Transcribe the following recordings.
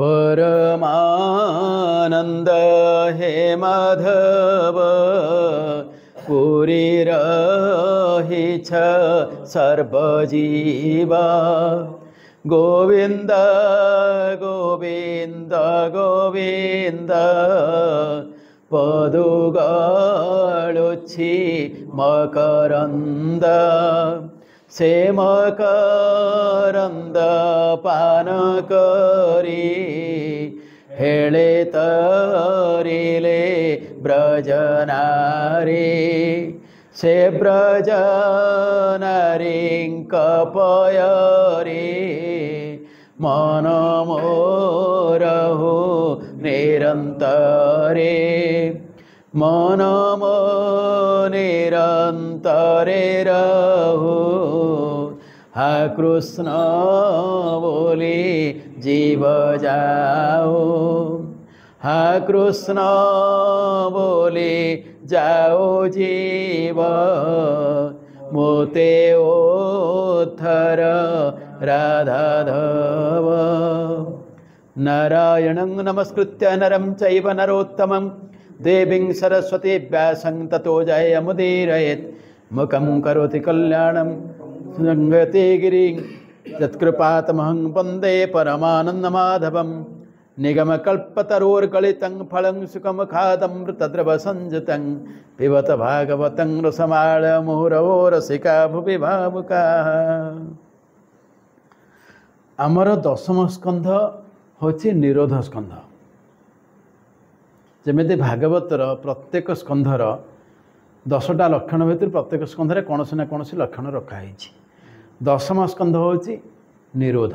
परमानंद हे माधव पुरी रहिछ सर्वजीवा गोविंद गोविंद गोविंद पदुगाळुछि मकरंद से मकरंद पान करी हेले तरिले ब्रजनारी से ब्रजनारी कपयरी मन मोरहु निरंतरे मन मो निरंतरे रहु हा कृष्ण बोली जीव जाओ हा कृष्ण बोली जाओ जीव मोते ओथर राधाधव नारायणं नमस्कृत्य नरं चैव नरोत्तमं देवीं सरस्वती व्यासं ततो जयमुदीरयेत् मुखं करोति कल्याणं संगते गिरिं यत्कृपातमहं वन्दे परमानन्दमाधवं निगमकल्पतरोर्गलितं फलं सुखमुखादमृतद्रवसंयुतं पिबत भागवतं रसमालमुहुरवो रसिका भुवि भावुकाः। आमर दशम स्कंध होछि निरोध स्कंध। जमिति भागवतर प्रत्येक स्कंधर 10टा लक्षण भितर प्रत्येक स्कंधरे कौनसी ना कौनसी लक्षण रखाई। दशम स्कंध होछि निरोध।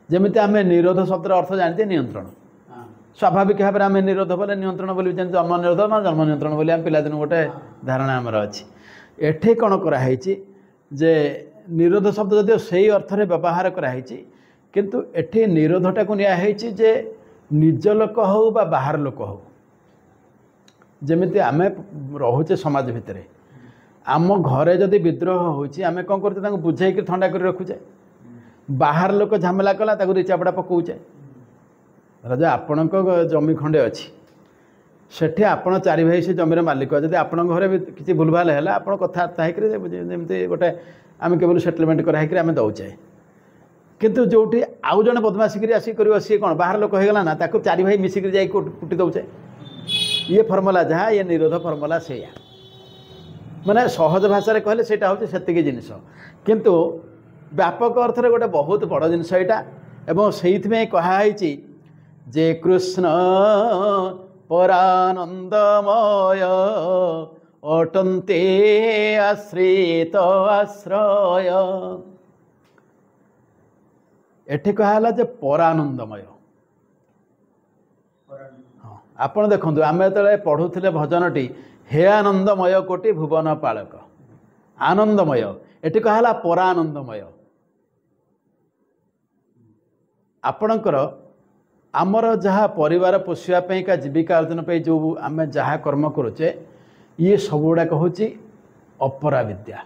जमिति आमे निरोध शब्दर अर्थ जानते नियंत्रण। स्वाभाविक भाव में आम निरोध बोले नियंत्रण बोली जन्म निरोध ना जन्म नियंत्रण बोली आम पिलादिन गोटे धारणा आमर अच्छी। एठे कौन कराई जे निरोध शब्द जदिव से अर्थ में व्यवहार कराई किंतु एठे निरोधटा को नियाई जे निज लोक हो बा बाहर लोक हो। जमिति आमे रोचे समाज भितर आम घरे जदि विद्रोह होची आमे कौन करते बुझे कि ठंडा कर रखुचे। बाहर लोक झमेला कला ताकू रिचापड़ा पकाउचे। राजा आपण जमी खंडे अच्छी सेठी आपण चारि भाई से जमीर मालिक जदि आपण घरे किसी भूलभाल है आप कथबार्ता होमती गोटे आम केवल सेटलमेंट कराई आम दौचे किंतु जोटी आउ जड़े बदमाशी आसिक कर सी कौन बाहर लोक होगा ना ताको चारि भाई मिसिक जा कुटी दौचे। ये फर्मुला जहाँ ये निरोध फर्मुला से माने सहज भाषा कहले सेटा होचे सेतिकी जिनिस किंतु व्यापक अर्थ में गोटे बहुत बड़ जिनस यहाँ एवं से कहुई जे कृष्ण परानंदमय अटंते आश्रित आश्रय। एठी कहला जे परानंदमय। हाँ आपण देखु आम जो पढ़ुले भजनटी हे आनंदमय कोटि भुवन पालक आनंदमय एठी कहला परानंदमय। आपणकर आमर जहाँ परिवार पोषापी का जीविका अर्जन पे जो आम जहाँ कर्म करुचे ये सब गुड़ाक हूँ अपरा विद्या।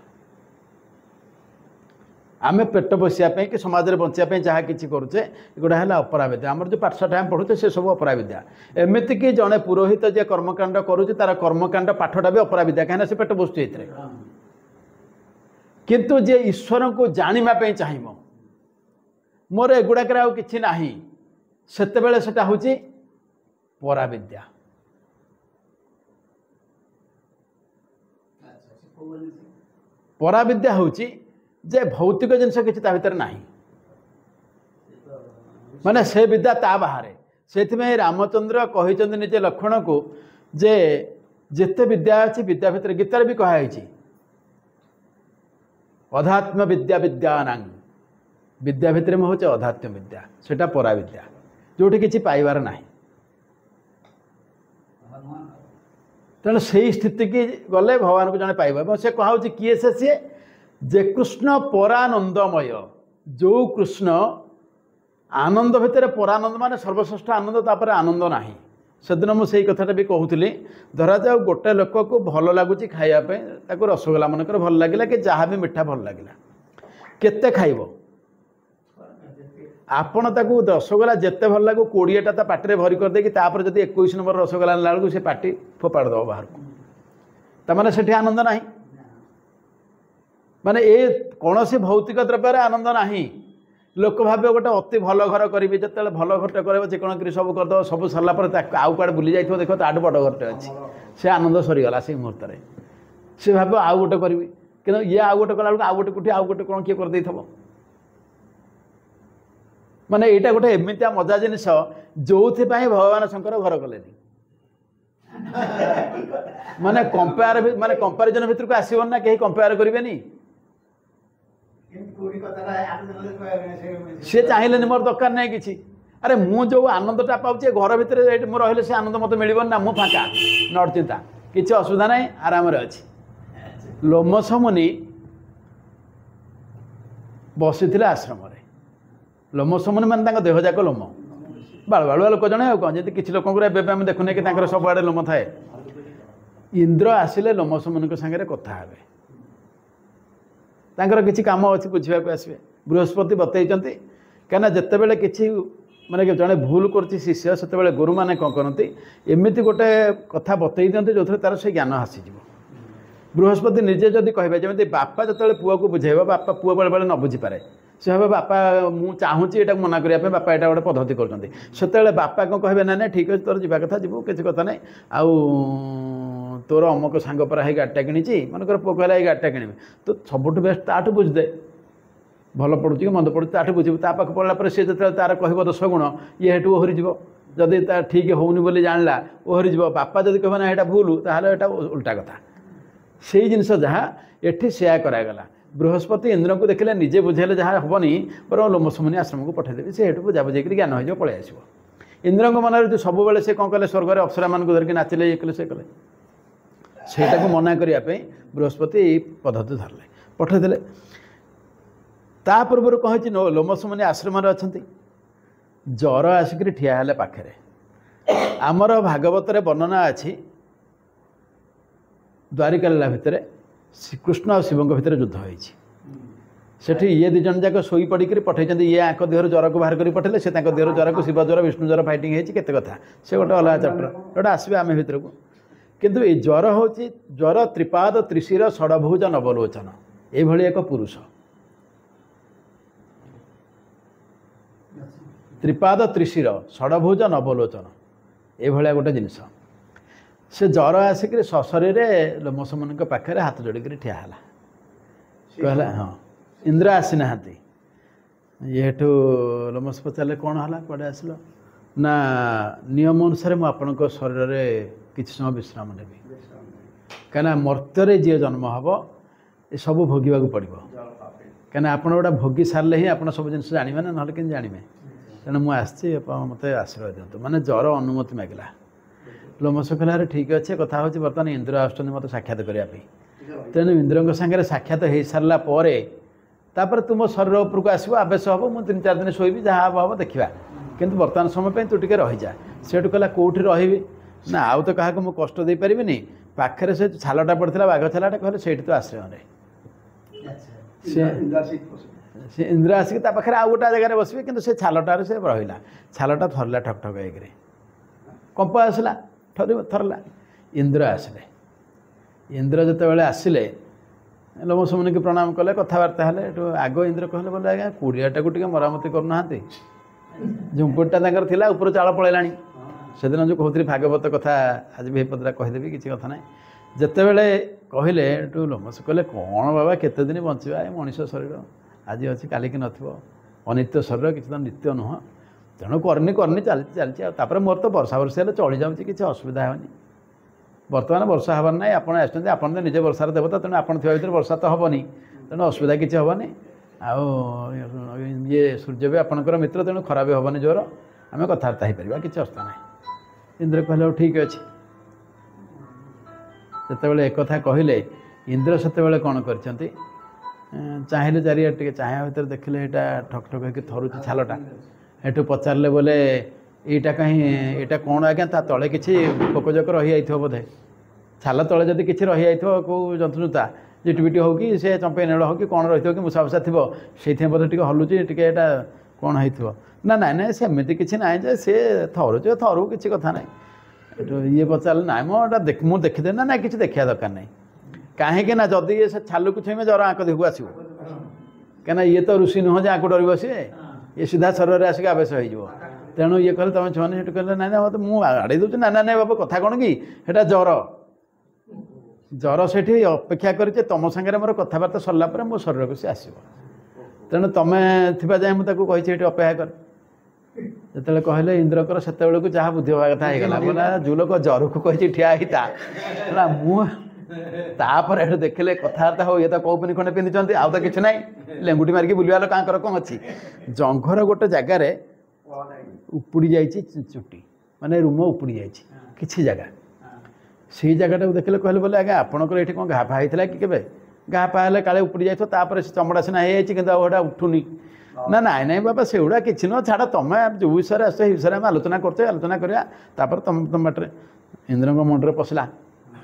आम पेट पोषापी कि समाज में बचापी जहाँ कि करुचे एगुड़ा है अपरा विद्या। आमर जो पाठशाठ आम पढ़ुचे से सब अपरा विद्या। एमती कि जड़े पुरोहित जे कर्मकांड करुचे तार कर्मकांड पाठटा भी अपरा विद्या कहीं से पेट पोषुचे किंतु जे ईश्वर को जानापी चाहिए मोर एगुड़ाक कि नाही सेतेबेले सेटा होची पराविद्या। पराविद्या होची जे भौतिक जिनस किसी ता भीतर नाही माने से विद्या ता बाहर से रामचंद्र कही निजे लक्षण को जे जेते विद्या अच्छी विद्या भितर गीतार भी कहुई अध्यात्म विद्या विद्यानां विद्या भितर में होचे अध्यात्म विद्या सेटा पराविद्या जोटी किसी पाइबार ना तेणु से स्थिति की गले भगवान को जड़े पाइबा से कहा किए से सी जे कृष्ण परानंदमय जो कृष्ण आनंद भितर परानंद माने सर्वश्रेष्ठ आनंद तापर आनंद नाही। सेदिन मुझे कथाटा भी कहूली धरा जाओ गोटे लोक को भल लगुच खायापे रसगोला मनकर भल लगे कि जहाँ भी मिठा भल लगे केते खाइब ଆପଣ ତାକୁ ରସଗୋଲା ଯେତେ ଭଲ ଲାଗୁ 20ଟା ତା ପାଟିରେ ଭରି କରିଦେଇକି ତାପରେ ଯଦି 21 ନମ୍ବର ରସଗୋଲା ଆଣିଲା ବେଳକୁ ସେ ପାଟି ଫୋପାଡ଼ି ଦେବ ବାହାରକୁ, ତାମାନେ ସେଠି ଆନନ୍ଦ ନାହିଁ। ମାନେ ଏ କୌଣସି ଭୌତିକ ଦ୍ରବ୍ୟରେ ଆନନ୍ଦ ନାହିଁ। ଲୋକ ଭାବିବ ଗୋଟେ ଅତି ଭଲ ଘର କରିବି, ଯେତେବେଳେ ଭଲ ଘରଟେ କରିବ ଚିକଣକିରି ସବୁ କରିଦେବ, ସବୁ ସରିଲା ପରେ ତାକୁ ଆଉ କୁଆଡ଼େ ବୁଲି ଯାଇଥିବ, ଦେଖ ତାଠୁ ବଡ଼ ଘରଟେ ଅଛି, ସେ ଆନନ୍ଦ ସରିଗଲା ସେଇ ମୁହୂର୍ତ୍ତରେ। ସେ ଭାବିବ ଆଉ ଗୋଟେ କରିବି, କିନ୍ତୁ ଇଏ ଆଉ ଗୋଟେ କଲାବେଳକୁ ଆଉ ଗୋଟେ କୋଠି ଆଉ ଗୋଟେ କ'ଣ କିଏ କରିଦେଇଥିବ। ମାନେ ଏଇଟା ଗୋଟେ ଏମିତିଆ ମଜା ଜିନିଷ ଯୋଉଥିପାଇଁ ଭଗବାନ ଶଙ୍କର ଘର କଲେନି। ମାନେ କମ୍ପାରିଜନ ଭିତରକୁ ଆସିବନି ନା, କେହି କମ୍ପେୟାର କରିବେନି। ସେ ଚାହିଁଲେନି ମୋର ଦରକାର ନାହିଁ କିଛି। ଆରେ ମୁଁ ଯେଉଁ ଆନନ୍ଦଟା ପାଉଛି ଘର ଭିତରେ ଏଇଠି ମୁଁ ରହିଲେ ସେ ଆନନ୍ଦ ମୋତେ ମିଳିବନି ନା, ମୁଁ ଫାଙ୍କା ନଟ ଚିନ୍ତା, କିଛି ଅସୁବିଧା ନାହିଁ, ଆରାମରେ ଅଛି। ଲୋମସ ମୁନି ବସିଥିଲେ ଆଶ୍ରମରେ। ଲୋମସ ମୁନି ମାନେ ତାଙ୍କ ଦେହ ଯାକ ଲୋମ, ବାଳୁଆ ଲୋକ ଜଣେ ଆଉ କ'ଣ, ଯେମିତି କିଛି ଲୋକଙ୍କର ଏବେ ଆମେ ଦେଖୁନେ କି ତାଙ୍କର ସବୁଆଡ଼େ ଲୋମ ଥାଏ। ଇନ୍ଦ୍ର ଆସିଲେ ଲୋମସ ମୁନିଙ୍କ ସାଙ୍ଗରେ କଥା ହେବେ, ତାଙ୍କର କିଛି କାମ ଅଛି ବୁଝିବାକୁ ଆସିବେ। ବୃହସ୍ପତି ବତେଇଛନ୍ତି, କାହିଁକିନା ଯେତେବେଳେ କିଛି ମାନେ ଜଣେ ଭୁଲ କରୁଛି ଶିଷ୍ୟ, ସେତେବେଳେ ଗୁରୁମାନେ କ'ଣ କରନ୍ତି, ଏମିତି ଗୋଟେ କଥା ବତେଇ ଦିଅନ୍ତି ଯେଉଁଥିରେ ତାର ସେ ଜ୍ଞାନ ଆସିଯିବ। ବୃହସ୍ପତି ନିଜେ ଯଦି କହିବେ, ଯେମିତି ବାପା ଯେତେବେଳେ ପୁଅକୁ ବୁଝେଇବ, ବାପା ପୁଅ ବେଳେବେଳେ ନ ବୁଝିପାରେ, ସେ ଭାବେ ବାପା ମୁଁ ଚାହୁଁଛି ଏଟାକୁ ମନା କରିବା ପାଇଁ, ବାପା ଏଇଟା ଗୋଟେ ପଦ୍ଧତି କରୁଛନ୍ତି। ସେତେବେଳେ ବାପା କ'ଣ କହିବେ, ନା ନାଇଁ ଠିକ୍ ଅଛି ତୋର ଯିବା କଥା ଯିବୁ, କିଛି କଥା ନାହିଁ, ଆଉ ତୋର ଅମକ ସାଙ୍ଗ ପରା ହେଇ ଗାଡ଼ିଟା କିଣିଛି, ମନେକର ପୁଅ କହିଲା ଏଇ ଗାଡ଼ିଟା କିଣିବି, ତ ସବୁଠୁ ବେଷ୍ଟ ତାଠୁ ବୁଝିଦେ, ଭଲ ପଡ଼ୁଛି କି ମନ୍ଦ ପଡ଼ୁଛି ତାଠୁ ବୁଝିବୁ। ତା ପାଖକୁ ପଡ଼ିଲା ପରେ ସେ ଯେତେବେଳେ ତାର କହିବ ଦୋଷ ଗୁଣ, ଇଏ ହେଠୁ ଓହରିଯିବ। ଯଦି ତା ଠିକ୍ ହେଉନି ବୋଲି ଜାଣିଲା ଓହରିଯିବ। ବାପା ଯଦି କହିବ ନା ଏଇଟା ଭୁଲ, ତାହେଲେ ଏଇଟା ଓଲଟା କଥା। ସେଇ ଜିନିଷ ଯାହା ଏଠି ସେୟା କରାଗଲା। ବୃହସ୍ପତି ଇନ୍ଦ୍ରଙ୍କୁ ଦେଖିଲେ ନିଜେ ବୁଝେଇଲେ ଯାହା ହେବନି, ବରଂ ଲୋମସ ମୁନି ଆଶ୍ରମକୁ ପଠାଇଦେବି, ସେ ହେଠୁ ବୁଝାବୁଝେଇକରି ଜ୍ଞାନ ହେଇଯିବ, ପଳେଇ ଆସିବ। ଇନ୍ଦ୍ରଙ୍କ ମନରେ ଯେଉଁ ସବୁବେଳେ ସେ କ'ଣ କଲେ, ସ୍ୱର୍ଗରେ ଅପ୍ସରାମାନଙ୍କୁ ଧରିକି ନାଚିଲେ, ଇଏ କଲେ ସେ କଲେ, ସେଇଟାକୁ ମନା କରିବା ପାଇଁ ବୃହସ୍ପତି ଏଇ ପଦ୍ଧତି ଧରିଲେ, ପଠାଇଦେଲେ। ତା ପୂର୍ବରୁ କ'ଣ ହେଇଛି, ଲୋମସ ମୁନି ଆଶ୍ରମରେ ଅଛନ୍ତି, ଜ୍ୱର ଆସିକରି ଠିଆ ହେଲେ ପାଖରେ। ଆମର ଭାଗବତରେ ବର୍ଣ୍ଣନା ଅଛି, ଦ୍ୱାରିକା ଲୀଳା ଭିତରେ ଶ୍ରୀକୃଷ୍ଣ ଆଉ ଶିବଙ୍କ ଭିତରେ ଯୁଦ୍ଧ ହେଇଛି। ସେଠି ଇଏ ଦୁଇ ଜଣ ଯାକ ଶୋଇ ପଡ଼ିକରି ପଠାଇଛନ୍ତି, ଇଏ ଆଙ୍କ ଦେହରୁ ଜ୍ୱରକୁ ବାହାର କରି ପଠାଇଲେ, ସେ ତାଙ୍କ ଦେହରୁ ଜ୍ୱରକୁ, ଶିବ ଜ୍ୱର ବିଷ୍ଣୁ ଜ୍ୱର ଫାଇଟିଂ ହେଇଛି, କେତେ କଥା, ସେ ଗୋଟେ ଅଲଗା ଚାପ୍ଟର, ଗୋଟେ ଆସିବେ ଆମେ ଭିତରକୁ। କିନ୍ତୁ ଏଇ ଜ୍ୱର ହେଉଛି ଜ୍ୱର ତ୍ରିପାଦ ତ୍ରିଶିର ଷଡ଼ଭୁଜ ନବଲୋଚନ, ଏଇଭଳି ଏକ ପୁରୁଷ। ତ୍ରିପାଦ ତ୍ରିଶିର ଷଡ଼ଭୁଜ ନବଲୋଚନ, ଏଇଭଳିଆ ଗୋଟେ ଜିନିଷ। ସେ ଜ୍ୱର ଆସିକରି ସଶରୀରେ ଲୋମସ ମୁନିଙ୍କ ପାଖରେ ହାତ ଯୋଡ଼ିକରି ଠିଆ ହେଲା, କହିଲା ହଁ ଇନ୍ଦ୍ର ଆସିନାହାନ୍ତି। ଇଏଠୁ ଲୋମସ ପଚାରିଲେ କ'ଣ ହେଲା, କୁଆଡ଼େ ଆସିଲ? ନା ନିୟମ ଅନୁସାରେ ମୁଁ ଆପଣଙ୍କ ଶରୀରରେ କିଛି ସମୟ ବିଶ୍ରାମ ନେବି, କାହିଁକିନା ମର୍ତ୍ତ୍ୟରେ ଯିଏ ଜନ୍ମ ହେବ ଏସବୁ ଭୋଗିବାକୁ ପଡ଼ିବ, କାହିଁକିନା ଆପଣ ଗୋଟେ ଭୋଗି ସାରିଲେ ହିଁ ଆପଣ ସବୁ ଜିନିଷ ଜାଣିବେ ନା, ନହେଲେ କେମିତି ଜାଣିବେ। ତେଣୁ ମୁଁ ଆସିଛି, ଆପଣ ମୋତେ ଆଶ୍ରୟ ଦିଅନ୍ତୁ। ମାନେ ଜ୍ୱର ଅନୁମତି ମାଗିଲା। ଲୋମସ କହିଲା ଆରେ ଠିକ୍ ଅଛି, କଥା ହେଉଛି ବର୍ତ୍ତମାନ ଇନ୍ଦ୍ର ଆସୁଛନ୍ତି ମୋତେ ସାକ୍ଷାତ କରିବା ପାଇଁ। ତେଣୁ ଇନ୍ଦ୍ରଙ୍କ ସାଙ୍ଗରେ ସାକ୍ଷାତ ହେଇସାରିଲା ପରେ ତାପରେ ତୁମ ଶରୀର ଉପରକୁ ଆସିବ, ଆବେଶ ହେବ, ମୁଁ 3-4 ଦିନ ଶୋଇବି, ଯାହା ହେବ ହେବ ଦେଖିବା, କିନ୍ତୁ ବର୍ତ୍ତମାନ ସମୟ ପାଇଁ ତୁ ଟିକେ ରହିଯା। ସେଠୁ କହିଲା କେଉଁଠି ରହିବି? ନା ଆଉ ତ କାହାକୁ ମୁଁ କଷ୍ଟ ଦେଇପାରିବିନି, ପାଖରେ ସେ ଛାଲଟା ପଡ଼ିଥିଲା, ବାଘ ଛାଲଟା, କହିଲେ ସେଇଠି ତ ଆଶ୍ରୟରେ। ସେ ଇନ୍ଦ୍ର ଆସିକି ତା ପାଖରେ ଆଉ ଗୋଟେ ଜାଗାରେ ବସିବେ, କିନ୍ତୁ ସେ ଛାଲଟାରେ ସେ ରହିଲା। ଛାଲଟା ଥରିଲା ଠକ୍ ଠକ୍ ହେଇକରି, କମ୍ପ ଆସିଲା, ଥରିଲା। ଇନ୍ଦ୍ର ଆସିଲେ। ଇନ୍ଦ୍ର ଯେତେବେଳେ ଆସିଲେ ଲୋମସ ମୁନିକି ପ୍ରଣାମ କଲେ, କଥାବାର୍ତ୍ତା ହେଲେ। ଏଠୁ ଆଗ ଇନ୍ଦ୍ର କହିଲେ, ବୋଲେ ଆଜ୍ଞା କୁଡ଼ିଆଟାକୁ ଟିକେ ମରାମତି କରୁନାହାନ୍ତି, ଝୁମ୍ପୁଡ଼ିଟା ତାଙ୍କର ଥିଲା, ଉପରୁ ଚାଳ ପଳେଇଲାଣି। ସେଦିନ ଯେଉଁ କହୁଥିଲି ଭାଗବତ କଥା, ଆଜି ବି ଏପଦଟା କହିଦେବି, କିଛି କଥା ନାହିଁ। ଯେତେବେଳେ କହିଲେ, ଏଠୁ ଲୋମସ କହିଲେ କ'ଣ ବାବା କେତେ ଦିନ ବଞ୍ଚିବା, ଏ ମଣିଷ ଶରୀର ଆଜି ଅଛି କାଲିକି ନଥିବ, ଅନିତ୍ୟ ଶରୀର, କିଛି ତ ନିତ୍ୟ ନୁହଁ, ତେଣୁ କରିନି ଚାଲିଛି। ଆଉ ତାପରେ ମୋର ତ ବର୍ଷା ହେଲେ ଚଳିଯାଉଛି, କିଛି ଅସୁବିଧା ହେବନି। ବର୍ତ୍ତମାନ ବର୍ଷା ହେବାର ନାହିଁ, ଆପଣ ଆସିଛନ୍ତି, ଆପଣ ତ ନିଜେ ବର୍ଷାର ଦେବତା, ତେଣୁ ଆପଣ ଥିବା ଭିତରେ ବର୍ଷା ତ ହେବନି, ତେଣୁ ଅସୁବିଧା କିଛି ହେବନି। ଆଉ ଇଏ ସୂର୍ଯ୍ୟ ବି ଆପଣଙ୍କର ମିତ୍ର, ତେଣୁ ଖରାପ ବି ହେବନି ଜ୍ୱର, ଆମେ କଥାବାର୍ତ୍ତା ହେଇପାରିବା, କିଛି ଅସୁବିଧା ନାହିଁ। ଇନ୍ଦ୍ର କହିଲେ ହଉ ଠିକ୍ ଅଛି। ଯେତେବେଳେ ଏକଥା କହିଲେ, ଇନ୍ଦ୍ର ସେତେବେଳେ କ'ଣ କରିଛନ୍ତି, ଚାହିଁଲେ ଚାରିଆଡ଼େ ଟିକେ, ଚାହିଁବା ଭିତରେ ଦେଖିଲେ ଏଇଟା ଠକ୍ ଠକ୍ ହେଇକି ଥରୁଛି ଛାଲଟା। ଏଠୁ ପଚାରିଲେ, ବୋଲେ ଏଇଟା କାହିଁ, ଏଇଟା କ'ଣ ଆଜ୍ଞା, ତା ତଳେ କିଛି ପୋକଜୋକ ରହିଯାଇଥିବ ବୋଧେ, ଛାଲ ତଳେ ଯଦି କିଛି ରହିଯାଇଥିବ, କେଉଁ ଜନ୍ତୁଜୁତା ଜିଟିବିଟି ହେଉ କି ସେ ଚମ୍ପେଇ ନେଳ ହେଉ କି କ'ଣ ରହିଥିବ, କି ମୂଷା ଫୁଷା ଥିବ, ସେଇଥିପାଇଁ ବୋଧେ ଟିକେ ହଲୁଛି, ଟିକେ ଏଇଟା କ'ଣ ହେଇଥିବ ନା ନାଇଁ ନାଇଁ ସେମିତି କିଛି ନାହିଁ ଯେ ସେ ଥରୁଛି ଥରୁ କିଛି କଥା ନାହିଁ ଏଠୁ ଇଏ ପଚାରିଲେ ନାଇଁ ମୁଁ ଏଇଟା ମୁଁ ଦେଖିଦେବି ନା ନାଇଁ କିଛି ଦେଖିବା ଦରକାର ନାହିଁ କାହିଁକି ନା ଯଦି ଇଏ ସେ ଛାଲୁକୁ ଛୁଇଁବେ ଜ୍ୱର ଆଙ୍କ ଦେହକୁ ଆସିବ କାହିଁକିନା ଇଏ ତ ଋଷି ନୁହଁ ଯେ ଆଙ୍କୁ ଡରିବ ସିଏ ଇଏ ସିଧା ଶରୀରରେ ଆସିକି ଆବେଶ ହେଇଯିବ ତେଣୁ ଇଏ କହିଲେ ତୁମେ ଛୁଆନି ସେଠୁ କହିଲେ ନାଇଁ ନାଇଁ ମୋତେ ମୁଁ ଆଡ଼େଇ ଦେଉଛି ନା ନାଇଁ ବାବୁ କଥା କ'ଣ କି ସେଇଟା ଜ୍ୱର ସେଠି ଅପେକ୍ଷା କରିছে ତୁମ ସାଙ୍ଗରେ ମୋର କଥାବାର୍ତ୍ତା ସରିଲା ପରେ ମୋ ଶରୀରକୁ ସେ ଆସିବ ତେଣୁ ତୁମେ ଥିବା ଯାଏଁ ମୁଁ ତାକୁ କହିଛି ଏଠି ଅପେକ୍ଷା କର ଯେତେବେଳେ କହିଲେ ଇନ୍ଦ୍ରଙ୍କର ସେତେବେଳକୁ ଯାହା ବୁଦ୍ଧି ହେବା କଥା ହେଇଗଲା ବୋଲା ଯେଉଁ ଲୋକ ଜ୍ୱରକୁ କହିଛି ଠିଆ ହେଇତା ହେଲା ମୁଁ ତାପରେ ଏଠୁ ଦେଖିଲେ କଥାବାର୍ତ୍ତା ହଉ ଇଏ ତ କୌପୁନି ଖଣ୍ଡେ ପିନ୍ଧିଛନ୍ତି ଆଉ ତ କିଛି ନାହିଁ ଲେଙ୍ଗୁଟି ମାରିକି ବୁଲିବା ଲୋକ କାଙ୍କର କ'ଣ ଅଛି ଜଙ୍ଘର ଗୋଟେ ଜାଗାରେ ଉପୁଡ଼ି ଯାଇଛି ଚୁଟି ମାନେ ରୁମ ଉପୁଡ଼ି ଯାଇଛି କିଛି ଜାଗା ସେଇ ଜାଗାଟାକୁ ଦେଖିଲେ କହିଲେ ବୋଲେ ଆଜ୍ଞା ଆପଣଙ୍କର ଏଠି କ'ଣ ଘା ଫା ହେଇଥିଲା କି କେବେ ଘା ଫା ହେଲେ କାଳେ ଉପୁଡ଼ି ଯାଇଥିବ ତାପରେ ସେ ଚମଡ଼ା ସିନା ହେଇଯାଇଛି କିନ୍ତୁ ଆଉ ଏଇଟା ଉଠୁନି ନା ନାଇଁ ନାଇଁ ବାବା ସେଗୁଡ଼ା କିଛି ନୁହଁ ଛାଡ଼ ତୁମେ ଯେଉଁ ବିଷୟରେ ଆସ ସେଇ ବିଷୟରେ ଆମେ ଆଲୋଚନା କରୁଛେ ଆଲୋଚନା କରିବା ତାପରେ ତମ ବାଟରେ ଇନ୍ଦ୍ରଙ୍କ ମୁଣ୍ଡରେ ପଶିଲା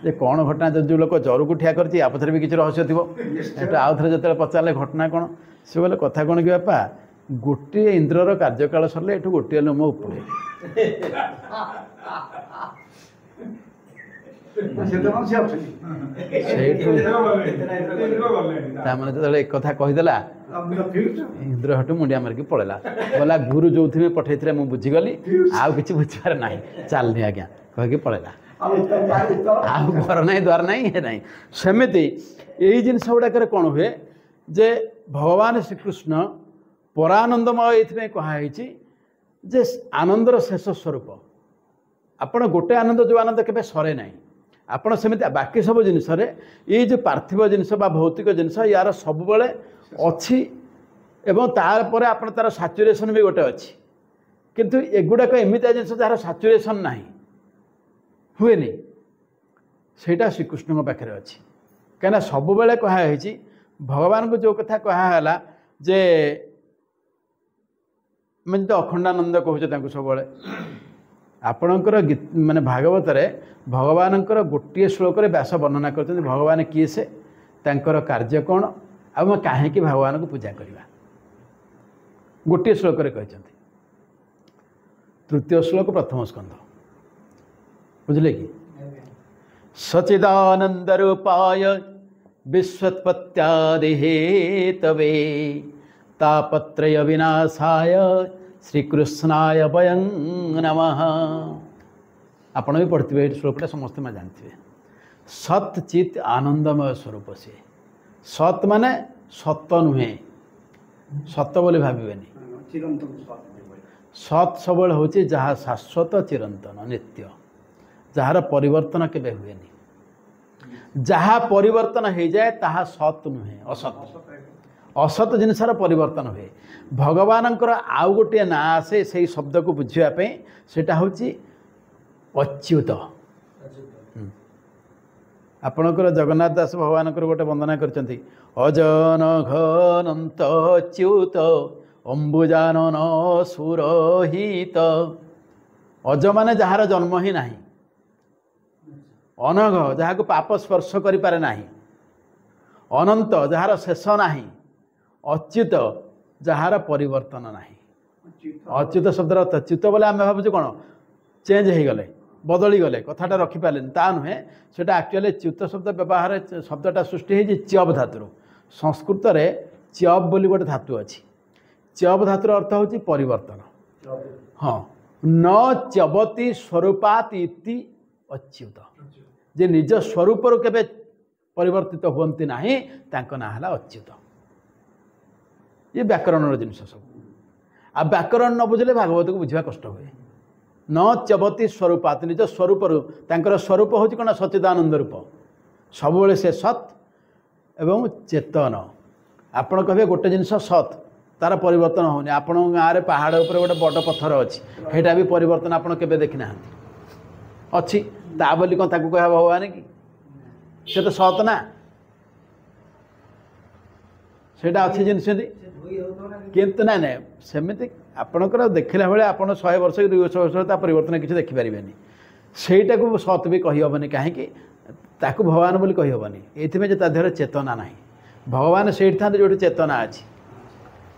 ଯେ କ'ଣ ଘଟଣା ଯେଉଁ ଲୋକ ଜ୍ୱରକୁ ଠିଆ କରିଛି ୟା ପଛରେ ବି କିଛି ରହସ୍ୟ ଥିବ ସେଟା ଆଉ ଥରେ ଯେତେବେଳେ ପଚାରିଲେ ଘଟଣା କ'ଣ ସେ କହିଲେ କଥା କ'ଣ କି ବାପା ଗୋଟିଏ ଇନ୍ଦ୍ରର କାର୍ଯ୍ୟକାଳ ସରିଲେ ଏଠୁ ଗୋଟିଏ ଲୋମ ଉପୁଡ଼େ ସେଇଠୁ ତାମାନେ ଯେତେବେଳେ ଏ କଥା କହିଦେଲା ଇନ୍ଦ୍ର ହେଠୁ ମୁଣ୍ଡିଆ ମାରିକି ପଳେଇଲା ଗଲା ଗୁରୁ ଯୋଉଥିପାଇଁ ପଠେଇଥିଲେ ମୁଁ ବୁଝିଗଲି ଆଉ କିଛି ବୁଝିବାର ନାହିଁ ଚାଲନି ଆଜ୍ଞା କହିକି ପଳେଇଲା ଆଉ ଘର ନାହିଁ ଦ୍ୱାର ନାହିଁ ଇଏ ନାହିଁ ସେମିତି ଏଇ ଜିନିଷ ଗୁଡ଼ାକରେ କ'ଣ ହୁଏ ଯେ ଭଗବାନ ଶ୍ରୀକୃଷ୍ଣ ପରାନନ୍ଦମୟ ଏଇଥିପାଇଁ କୁହାହେଇଛି ଯେ ଆନନ୍ଦର ଶେଷ ସ୍ୱରୂପ ଆପଣ ଗୋଟେ ଆନନ୍ଦ ଯେଉଁ ଆନନ୍ଦ କେବେ ସରେ ନାହିଁ ଆପଣ ସେମିତି ବାକି ସବୁ ଜିନିଷରେ ଏଇ ଯେଉଁ ପାର୍ଥିବ ଜିନିଷ ବା ଭୌତିକ ଜିନିଷ ୟାର ସବୁବେଳେ ଅଛି ଏବଂ ତାପରେ ଆପଣ ତାର ସାଚୁରେସନ୍ ବି ଗୋଟେ ଅଛି କିନ୍ତୁ ଏଗୁଡ଼ାକ ଏମିତିଆ ଜିନିଷ ଯାହାର ସାଚୁରେସନ୍ ନାହିଁ ହୁଏନି ସେଇଟା ଶ୍ରୀକୃଷ୍ଣଙ୍କ ପାଖରେ ଅଛି କାହିଁକିନା ସବୁବେଳେ କୁହାହେଇଛି ଭଗବାନଙ୍କୁ ଯେଉଁ କଥା କୁହାହେଲା ଯେ ଆମେ ଯେମିତି ଅଖଣ୍ଡାନନ୍ଦ କହୁଛେ ତାଙ୍କୁ ସବୁବେଳେ ଆପଣଙ୍କର ମାନେ ଭାଗବତରେ ଭଗବାନଙ୍କର ଗୋଟିଏ ଶ୍ଲୋକରେ ବ୍ୟାସ ବର୍ଣ୍ଣନା କରୁଛନ୍ତି ଭଗବାନ କିଏ ସେ ତାଙ୍କର କାର୍ଯ୍ୟ କ'ଣ ଆଉ ଆମେ କାହିଁକି ଭଗବାନଙ୍କୁ ପୂଜା କରିବା ଗୋଟିଏ ଶ୍ଲୋକରେ କହିଛନ୍ତି ତୃତୀୟ ଶ୍ଲୋକ ପ୍ରଥମ ସ୍କନ୍ଧ ବୁଝିଲେ କି ସଚିଦାନନ୍ଦ ରୂପାୟ ବିଶ୍ୱତ୍ପତ୍ତ୍ୟାଦି ହେତବେ ତାପତ୍ରୟ ବିନାଶାୟ ଶ୍ରୀକୃଷ୍ଣାୟ ବୟଂ ନମଃ ଆପଣ ବି ପଢ଼ିଥିବେ ଏଇ ଶ୍ଲୋକଟା ସମସ୍ତେ ଜାଣିଥିବେ ସତ୍ ଚିତ୍ ଆନନ୍ଦମୟ ସ୍ୱରୂପ ସେ ସତ୍ ମାନେ ସତ ନୁହେଁ ସତ ବୋଲି ଭାବିବେନି ସତ୍ ସବୁବେଳେ ହେଉଛି ଯାହା ଶାଶ୍ୱତ ଚିରନ୍ତନ ନିତ୍ୟ ଯାହାର ପରିବର୍ତ୍ତନ କେବେ ହୁଏନି ଯାହା ପରିବର୍ତ୍ତନ ହେଇଯାଏ ତାହା ସତ୍ ନୁହେଁ ଅସତ୍ ଅସତ୍ ଜିନିଷର ପରିବର୍ତ୍ତନ ହୁଏ ଭଗବାନଙ୍କର ଆଉ ଗୋଟିଏ ନାଁ ଆସେ ସେଇ ଶବ୍ଦକୁ ବୁଝିବା ପାଇଁ ସେଇଟା ହେଉଛି ଅଚ୍ୟୁତ ଆପଣଙ୍କର ଜଗନ୍ନାଥ ଦାସ ଭଗବାନଙ୍କର ଗୋଟେ ବନ୍ଦନା କରିଛନ୍ତି ଅଜନଘନନ୍ତ ଅଚ୍ୟୁତ ଅମ୍ବୁଜାନନ ସୁରହିତ ଅଜ ମାନେ ଯାହାର ଜନ୍ମ ହିଁ ନାହିଁ ଅନଘ ଯାହାକୁ ପାପ ସ୍ପର୍ଶ କରିପାରେ ନାହିଁ ଅନନ୍ତ ଯାହାର ଶେଷ ନାହିଁ ଅଚ୍ୟୁତ ଯାହାର ପରିବର୍ତ୍ତନ ନାହିଁ ଅଚ୍ୟୁତ ଶବ୍ଦର ଅର୍ଥ ଚ୍ୟୁତ ବୋଲେ ଆମେ ଭାବୁଛୁ କ'ଣ ଚେଞ୍ଜ ହେଇଗଲେ ବଦଳିଗଲେ କଥାଟା ରଖିପାରିଲେନି ତା ନୁହେଁ ସେଇଟା ଆକ୍ଚୁଆଲି ଚ୍ୟୁତ ଶବ୍ଦ ବ୍ୟବହାର ଶବ୍ଦଟା ସୃଷ୍ଟି ହେଇଛି ଚ୍ୟବ୍ ଧାତୁରୁ ସଂସ୍କୃତରେ ଚ୍ୟବ୍ ବୋଲି ଗୋଟେ ଧାତୁ ଅଛି ଚ୍ୟବ୍ ଧାତୁର ଅର୍ଥ ହେଉଛି ପରିବର୍ତ୍ତନ ହଁ ନ ଚ୍ୟବତି ସ୍ୱରୂପାତ୍ ଇତି ଅଚ୍ୟୁତ ଯେ ନିଜ ସ୍ୱରୂପରୁ କେବେ ପରିବର୍ତ୍ତିତ ହୁଅନ୍ତି ନାହିଁ ତାଙ୍କ ନାଁ ହେଲା ଅଚ୍ୟୁତ ଇଏ ବ୍ୟାକରଣର ଜିନିଷ ସବୁ ଆଉ ବ୍ୟାକରଣ ନ ବୁଝିଲେ ଭାଗବତକୁ ବୁଝିବା କଷ୍ଟ ହୁଏ ନ ଚ୍ୟବତି ସ୍ୱରୂପାତ୍ ନିଜ ସ୍ୱରୂପରୁ ତାଙ୍କର ସ୍ୱରୂପ ହେଉଛି କ'ଣ ସଚ୍ଚିଦାନନ୍ଦ ରୂପ ସବୁବେଳେ ସେ ସତ୍ ଏବଂ ଚେତନ ଆପଣ କହିବେ ଗୋଟେ ଜିନିଷ ସତ୍ ତାର ପରିବର୍ତ୍ତନ ହେଉନି ଆପଣଙ୍କ ଗାଁରେ ପାହାଡ଼ ଉପରେ ଗୋଟେ ବଡ଼ ପଥର ଅଛି ସେଇଟା ବି ପରିବର୍ତ୍ତନ ଆପଣ କେବେ ଦେଖିନାହାନ୍ତି ଅଛି ତା ବୋଲି କ'ଣ ତାକୁ କହିବା ଭଗବାନ କି ସେ ତ ସତ୍ ନା ସେଇଟା ଅଛି ଜିନିଷ କିନ୍ତୁ ନାଇଁ ନାଇଁ ସେମିତି ଆପଣଙ୍କର ଦେଖିଲା ବେଳେ ଆପଣ 100 ବର୍ଷ କି 200 ବର୍ଷ ତା ପରିବର୍ତ୍ତନ କିଛି ଦେଖିପାରିବେନି ସେଇଟାକୁ ସତ୍ ବି କହିହେବନି କାହିଁକି ତାକୁ ଭଗବାନ ବୋଲି କହିହେବନି ଏଇଥିପାଇଁ ଯେ ତା ଦେହରେ ଚେତନା ନାହିଁ ଭଗବାନ ସେଇଠି ଥାନ୍ତି ଯେଉଁଠି ଚେତନା ଅଛି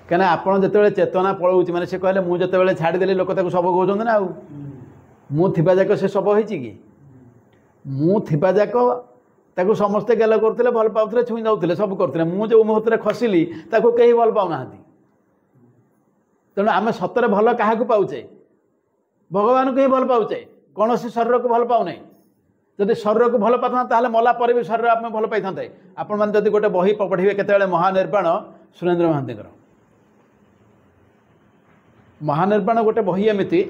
कहीं आप जो चेतना पलाऊँ मैंने से कहले मुझे जो छाड़देली लोक सब कहते ना मुझा जाक से सब हो मुझा जाक ताकू समस्ते गेल करते भल पाते छुई जाते सब करते मुझे मुहूर्त खसिली कहीं भल पाऊना तेणु आम सतरे भल क्या पाचे भगवान को ही भल पाचे कौन शरीर को भल पाऊना जदि शरीर को भल पाता ताले मला पर भी शरीर आप भल पाई था आपण मैंने जब गोटे बही पढ़े केत महानिर्वाण सुरेंद्र महांती महानिर्वाण गोटे बही एमती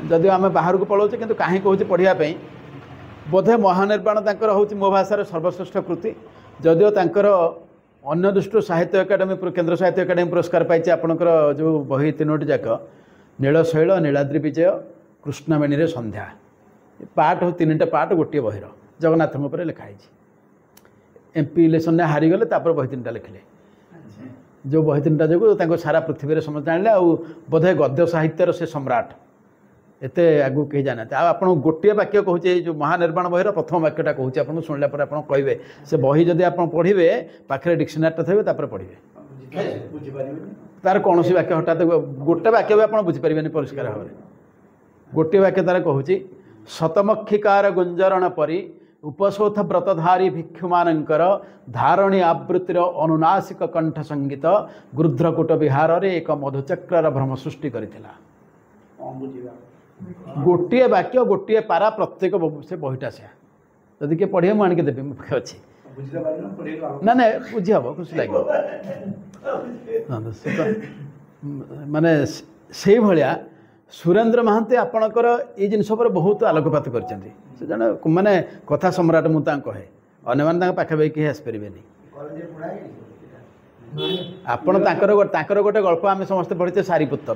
जदि आम बाहर को पलाऊे कि कहीं कहूँ पढ़ापी बोधे महानिर्वाण तांकर हूँ मो भाषार सर्वश्रेष्ठ कृति जदिओ तांकर अन्य दृष्टि साहित्य एकाडेमी केन्द्र साहित्य एकाडेमी पुरस्कार पाई आपणकर जो बही तीनोटी जाक नीलशैल नीलाद्रि विजय कृष्णवेणी संध्या पार्ट हो तीन पार्ट गोटे बहीर जगन्नाथ लिखाई एमपी इलेक्शन हारीगले बही तीन लिखिले जो बही तीन जो सारा पृथ्वी में समस्त जाने बोधे गद्य साहित्यर से सम्राट एते आगु कहीं जाना आप गोटे वाक्य कहूँ जो महानिर्वाण बहीर प्रथम वाक्यटा कहूँ आपको शुणला आप कहे से बही जदि आप पढ़े पाखे डिक्शनारी थे पढ़े तार कौन सी वाक्य हठात गोटे वाक्य भी आप बुझीपारे परिष्कार भाव में गोटे वाक्य तार कहूँ शतमक्षिकार गुंजरण परी उपशोथ व्रतधारी भिक्षुमानंकर धारणी आवृत्तिर अनुनासिक कंठ संगीत गृध्रकूट विहार रे एक मधुचक्र भ्रम सृष्टि करथिला गोटे वाक्य गोटे पारा प्रत्येक से बहीटा से जदि किए पढ़े मुझे आणिके देवी मुख्य अच्छी ना ना बुझी हम खुशी लगे माने से भाया सुरेंद्र महांती आपणकर ये जिनस पर बहुत आलोकपात कर जन माने कथा सम्राट मुझे कहे अन्य पाखापाखि कहीं आसपारे आपड़ गोटे गल्प आम समस्त पढ़ीचे सारीपुत्र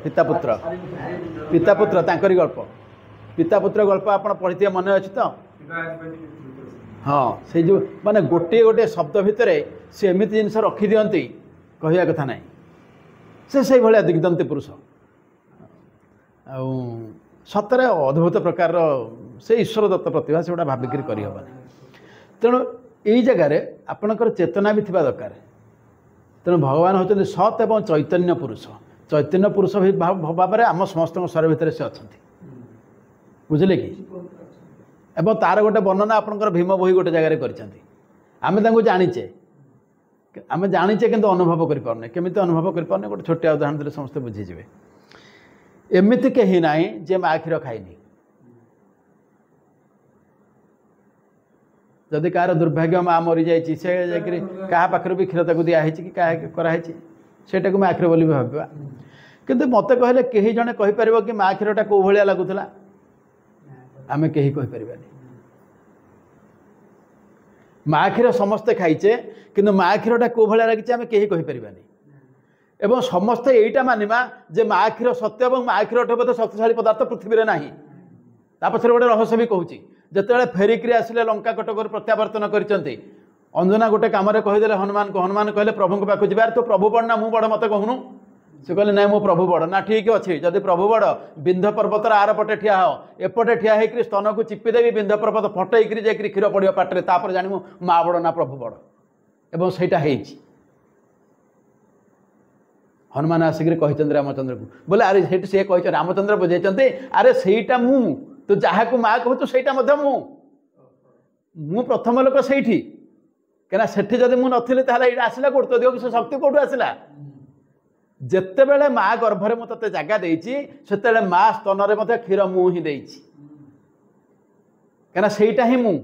पितापुत्र तांकरी गल्प पितापुत्र गल्प आप पढ़ी मन अच्छी तो हाँ से जो माने गोटे गोटे शब्द भितर से एमती जिनस रखी दिखती कहवा कथा ना से भाया दिग्दंती पुरुष सतरे अद्भुत प्रकार से ईश्वर दत्त प्रतिभा से गोटा भाविक करहबनी तेणु यही जगार आपणकर चेतना भी थिबा दरकार तेणु भगवान होते सत एवं चैतन्य पुरुष भी भाव में आम समस्त शरीर भितर से अच्छा बुझे कि एवं तार गोटे वर्णना आपंकर भीम बही गोटे जगह कर जानीचे आम जानीचे कि अनुभव करें केमी अनुभव करें गोटे छोटिया उदाहरण देते समस्त बुझीजे एमती कहीं ना जे माँ क्षीर खाइनी जदि कार दुर्भाग्य माँ मरी जाइए से क्या पाखर भी क्षीर दिखाई कि कराई सेटा को माँ क्षीर बोली भावा किंतु मत कहले कहीं जड़े कहीपर कि माँ क्षीरटा कौ भाया लगुला आम कहीं कहीपर माँ क्षीर समस्ते खाइचे किंतु माँ क्षीरटा कौ भाया लगी आम कहीं कहीपर एवं समस्ते यहीटा मानिबा जे माँ क्षीर सत्य और माँ क्षीर बोधे शक्तिशाली पदार्थ पृथ्वी में नाही पछरे गोटे रहस्य भी कहूँ जिते फेरिकी आसिले लंका कटक प्रत्यावर्तन करते अंजना गोटे कम कहीदे हनुमान को हनुमान कहले प्रभु को पाक जा तो प्रभु बड़ ना मु बड़ मत कहूनु से कहले ना मो प्रभु बड़ ना ठीक अच्छे जदि प्रभु बड़ बिंध पर्वतर आर पटे ठिया हो एपटे ठिया होकर स्तन को चिपिदेवी बिंध पर्वत फटैक जा क्षीर पड़ो पाटे तापर जानू माँ बड़ ना प्रभु बड़ एवं सहीटा होती हनुमान आसिक रामचंद्र को बोले अरे से सी कही रामचंद्र बुझे अरे सहीटा मु तू जहाँ को माँ कहू सहीटा मु प्रथम लोक से कहीं सेठी जब मुझे नथी आसला कौट तो दिव से शक्ति कौटू आसला जिते बड़े माँ गर्भरे मुझे ते जगह देती से माँ स्तन में क्षीर मु ही देती कहीं सहीटा ही मु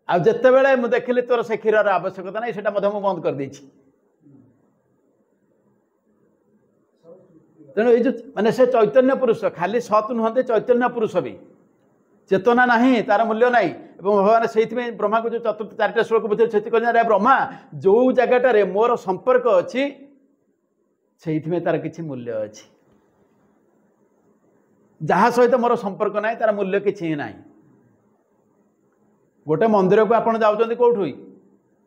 आते बड़े मुझे देखिली तोर से क्षीर आवश्यकता नहीं से बंद कर देती तेणु ये माने से चैतन्य पुरुष खाली सत नुहते चैतन्य पुरुष भी चेतना नहीं तार मूल्य नहीं भगवान से ब्रह्मा को जो चतुर्थ चारिटा श्लोक बुझे से ब्रह्मा जो जगह मोर संपर्क अच्छी से तार किसी मूल्य अच्छी जहाँ सहित मोर संपर्क ना तार मूल्य किसी ना गोटे मंदिर को आप जाऊँच कौटू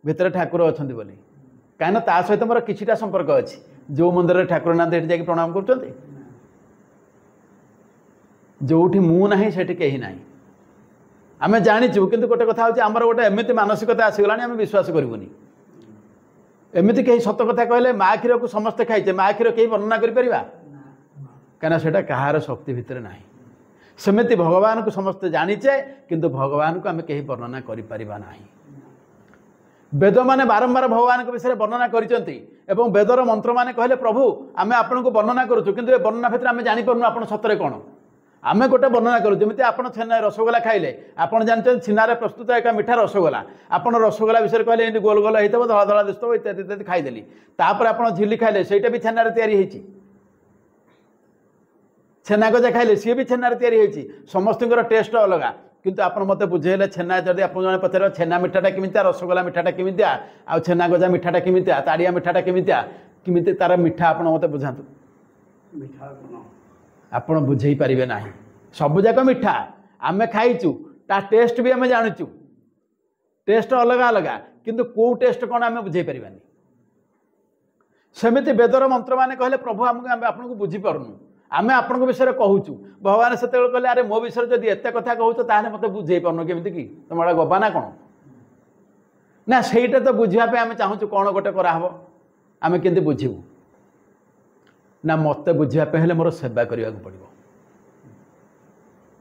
भितर ठाकुर अच्छा बोली कहीं ता सहित मोर किछिटा संपर्क अच्छी जो मंदिर ठाकुर ना जा प्रणाम कर जोठी मु ना से कहीं ना आम जाचु कि गोटे कथा आमर गोटे एमती मानसिकता आसगला आम विश्वास करूनी एमती कहीं सत कथा कहले माँ क्षीर को समस्ते खाइचे माँ क्षीर कहीं वर्णना करिपरिबा कहीं सेटा कहार शक्ति भितर ना सेमती भगवान को समस्ते जानीचे किंतु भगवान को आम कहीं वर्णना करिपरिबा नाही। वेद माने बारंबार भगवान के विषय वर्णना करिसेंती एवं वेदर मंत्र माने कहले प्रभु आम आपन को वर्णना करूँ किंतु ए वर्णना भितर आम जानीपारू आप सतरे कौन आम गोटे वर्णना करूँ जमी आप छेना रसगोला खाइले आप जानते छेना प्रस्तुत एक मीठा रसगोला आप रसगोला विषय कहले एमती गोल गोल होता धला धला दिशो इत्यादि इत्यादि खाईदेली तापर आप झिल्ली खाइले ସେଇଟା भी छेना तैयारी होती छेना गजा खाइले सी भी छेना तैयारी होती समस्त टेस्ट अलग किंतु आप मत बुझेले छेना जब आप जन पचार छेना मिठाटा केमितिया रसगोला मिठाटा केमितिया आ छेना गजा मिठाटा केमितिया ताड़िया मिठाटा केमितिया केमिति तार मिठा आप मत बुझातु आपण बुझे पारे ना सबुजाक मिठा आम खाइचु ता टेस्ट भी आम जानूचु टेस्ट अलग अलग किंतु कौ टेस्ट कौन आम बुझे पारानी सेमती वेदर मंत्र माने कहले प्रभु आमको आपन को बुझी पारुनु आम आपण विषय कहूँ भगवान से कहले अरे मो विषय जब एत कथा कहूँ ताहले मत बुझे पारन केमती कि तुम बड़ा गबा ना कौन ना सहीटा तो बुझापी आम चाहूँ कौन गोटे कराहब आम केमती बुझू ना मत बुझापी हेले मोर सेवा करने को पड़ो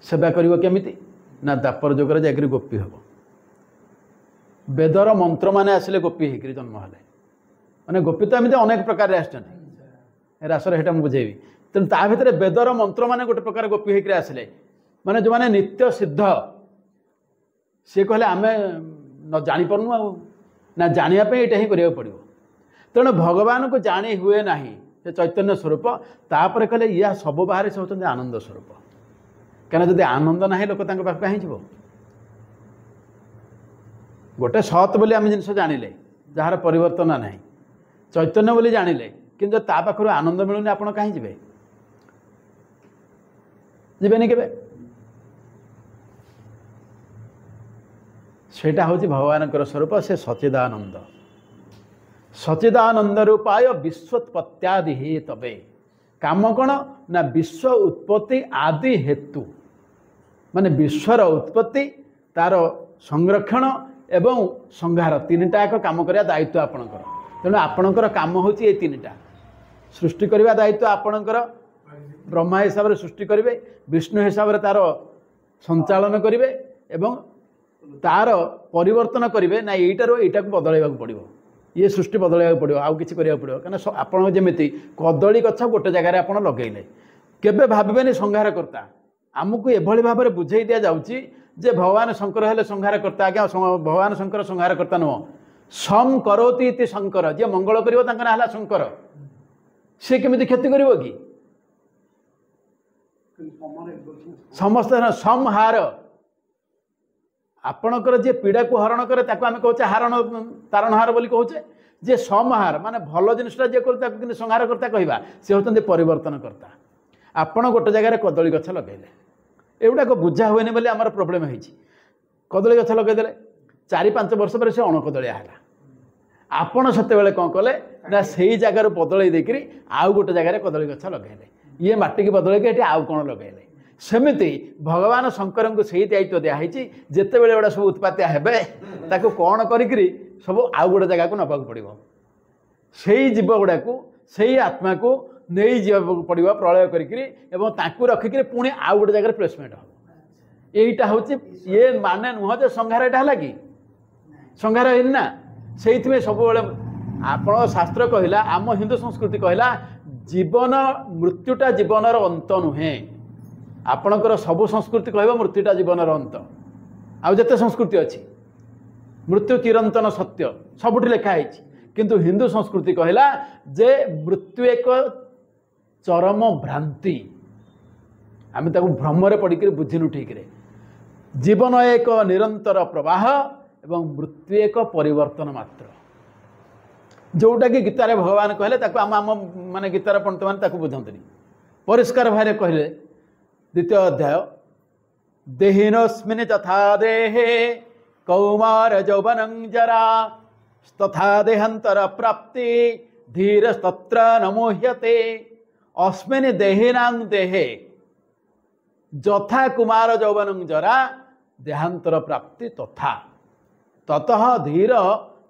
सेवा कर केमिति ना दापर जुगर जाकर गोपी हम वेदर मंत्र माने आसिले गोपी होकर जन्म हेले माने गोपी तो एमती अनेक प्रकार रासर हेटा बुझेबी तेणु ता भर वेदर मंत्र माने गोटे प्रकार गोपी होकर आसिले माने जो माने नित्य सिद्ध सी कहले आम न जापारू आ ना जानापी यहाँ ही कराया पड़ो तेणु भगवान को जानी हुए ना से चैतन्य स्वरूप तापर कहले या सब बाहर से होते आनंद स्वरूप कहीं जब आनंद ना लोक पाख कहीं जीव गोटे सत बोली आम जिन जानिले जार परिवर्तन ना चैतन्य बोली जानिले किंतु ता पाखर आनंद मिलूनी आप कहीं जीवे जीवेनि केबे सेटा हूँ भगवान स्वरूप से सच्चिदानंद सच्चिदानंद रूपाय विश्वोत्पत्त्यादि हे तबे काम कौन ना विश्व उत्पत्ति आदि हेतु माने विश्वर उत्पत्ति तार संरक्षण एवं संहार तीनटा एक काम करने दायित्व आपणकर तेणु आपणकर काम हूँ ये तीनटा सृष्टि करने दायित्व आपणकर ब्रह्मा हिसाब से सृष्टि करेंगे विष्णु हिसाब से तार संचालन करेंगे एवं तार परिवर्तन करेंगे ना यहीटार यहीटा को बदलवा पड़ो ये सृष्टि बदलवा पड़ो आउ कि पड़ो कहीं आपड़ जमी कदली गछ गोटे जगार आप लगेले केबे भावेनि संहार करता आमको एभली भाव में बुझे दि जाऊँगी जे भगवान शंकर हेले संहार करता आज्ञा भगवान शंकर संहार करता नुह सम करोति इति शंकर जे मंगल कर शंकर सी केमी क्षति कर कि समस्त संहार आपणकर जे पीड़ा को हरण करे ताको आमे कहचे हारण तारणहार बोली कहचे जे संहार माने भल जिनसटा जे करता कि संहार करता कहबा से होतंदे परिवर्तन करता आपण गोटे जगह कदली गछ लगेले एगुड़ा को बुझा हुए बोली आमर प्रोब्लेम होती कदली गछ लगेदे 4-5 वर्ष पर से अणकदलिया है आपण से कौन कले ना से जगार बदल देकर आउ गोटे जगह कदली गछ लगेले ये माटी की बदल के आउ कौन लगेले सेमती भगवान शंकर को सही दायित्व दिखाई जिते बड़े गुड़ा सब उत्पात्या हे कौन करी सब आउ गोटे जगह को नबाक पड़ो से जीव गुड़ा को से आत्मा को नहीं जावाक पड़ो प्रलय करी रखिक पुणी आउ गोटे जगह प्लेसमेंट हम यहीटा हूँ ये माने नुह जो संहार यहाँ है कि संहार है ना से सब आप शास्त्र कहला आम हिंदू संस्कृति कहला जीवन मृत्युटा जीवनर अंत नुहे आपणकर सबू संस्कृति कह मृत्युटा जीवनर अंत आउ जिते संस्कृति अच्छी मृत्यु चिरंतन सत्य सबुठ लिखाई किंतु हिंदू संस्कृति कहला जे मृत्यु एक चरम भ्रांति आम भ्रमरे पड़क बुझिनु ठीक जीवन एक निरंतर प्रवाह एवं मृत्यु एक परिवर्तन मात्र जोटा कि गीतार भगवान कहले आम माने गीतार पंडित मैंने बुझंतनी परिष्कार भाव कहले द्वितीय अध्याय देहिनस्मिन् तथा देहे कौमार यौवनं जरा तथा देहांतर प्राप्ति धीरस्तत्र न मुह्यते अस्मिन् देहिनां देहे यथा कुमार यौवनं जरा देहांतर प्राप्ति तथा ततः धीर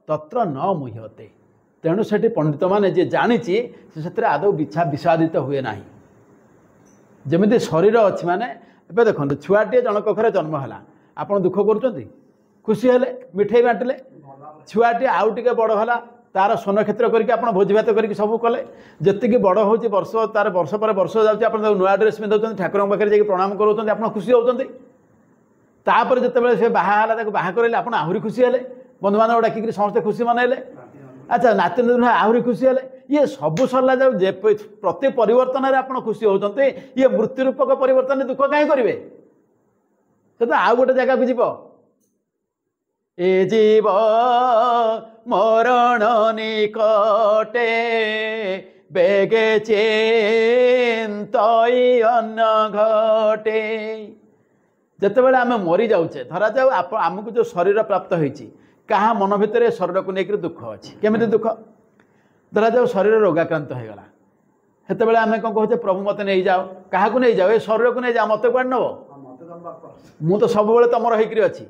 तत्र न मुह्यते तेणु से पंडित मैंने जी जानी से आदौ विषादित हुए ना जमी शरीर अच्छी माने ए देखो छुआटे जनक घरे जन्म है आप दुख कर खुशी हेले मिठे बांटिले छुआटे आउ टे बड़ है तार सोन क्षेत्र करके भोजी भात करके सब कले जी बड़ हो वर्ष तार वर्ष पर वर्ष जाऊँगी नुआ ड्रेस पिंधाऊँ ठाकुर पाखे जाकि प्रणाम करों आप खुशी होती तापर जिते से बाहा बाहा करे आप आहरी खुशी हेले बंधु बांधव डाक समस्ते खुशी मनइले अच्छा नातिन आहरी खुशी हेले ये सब सरला जाऊ प्रति परिवर्तन आप खुशी होते ये मृत्यु रूपक परिवर्तन दुख कहीं करेंगे से तो आउ गोटे जगह को जीव ए जीव मरण निकटे बेगे चिंतई अन्न घटे जितेबाला आम मरी जाऊे धरा जाऊ आमको जो शरीर प्राप्त होती क्या मन भितर शरीर को लेकर दुख अच्छी केमी दुख धरा जाऊ शरीर रोगाक्रांत होगा सेते आम कौन कहे प्रभु मत नहीं जाओ क्या नहीं जाओ ये शरीर को नहीं जाओ मत कौन नब मु तो सब तुमर होकर अच्छी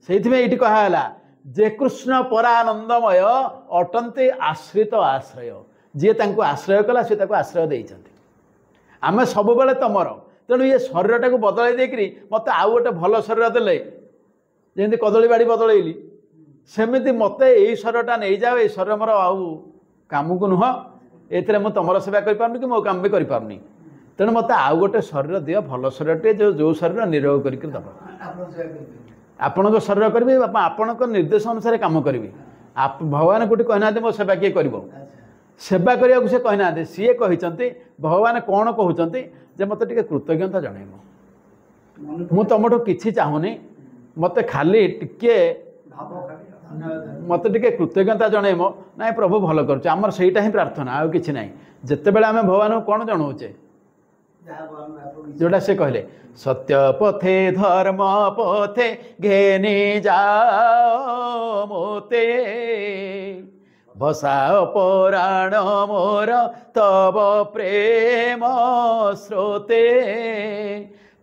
से ये कहला जे कृष्ण परानंदमय अटंते आश्रित आश्रय जी आश्रय कला सी आश्रय देते आम सब तुमर तेणु ये शरीर टाक बदल देकर मत आउ गोटे भल शरीर देले जमी कदली बाड़ी बदलैली सेमती मत यही शरीरटा नहीं जाओ ये शरीर मोर आउ काम को नुह ये तुम सेवा करूँ कि मो काम भी करूँ तेणु मत आउ गोटे शरीर दियो भल शरीर जो जो शरीर निरोग करके दब आपण शरीर करी आपण निर्देश अनुसार कम करी भगवान कोटी कहना मो सेवा किए कर सेवा करने को से कहना सी कहते भगवान कौन कहते जे मत टे कृतज्ञता जन मु तुमठू कि चाहूनी मत खाली टिके मत टे कृतज्ञता जनइम ना प्रभु भल कर आमर सहीटा ही प्रार्थना आउ कि ना जिते बड़े आम भगवान को कौन जनाऊे जोटा से कहले सत्य पथे धर्म पथे घेनी जाओ मोते भसा पुराण मोर तब प्रेम स्रोते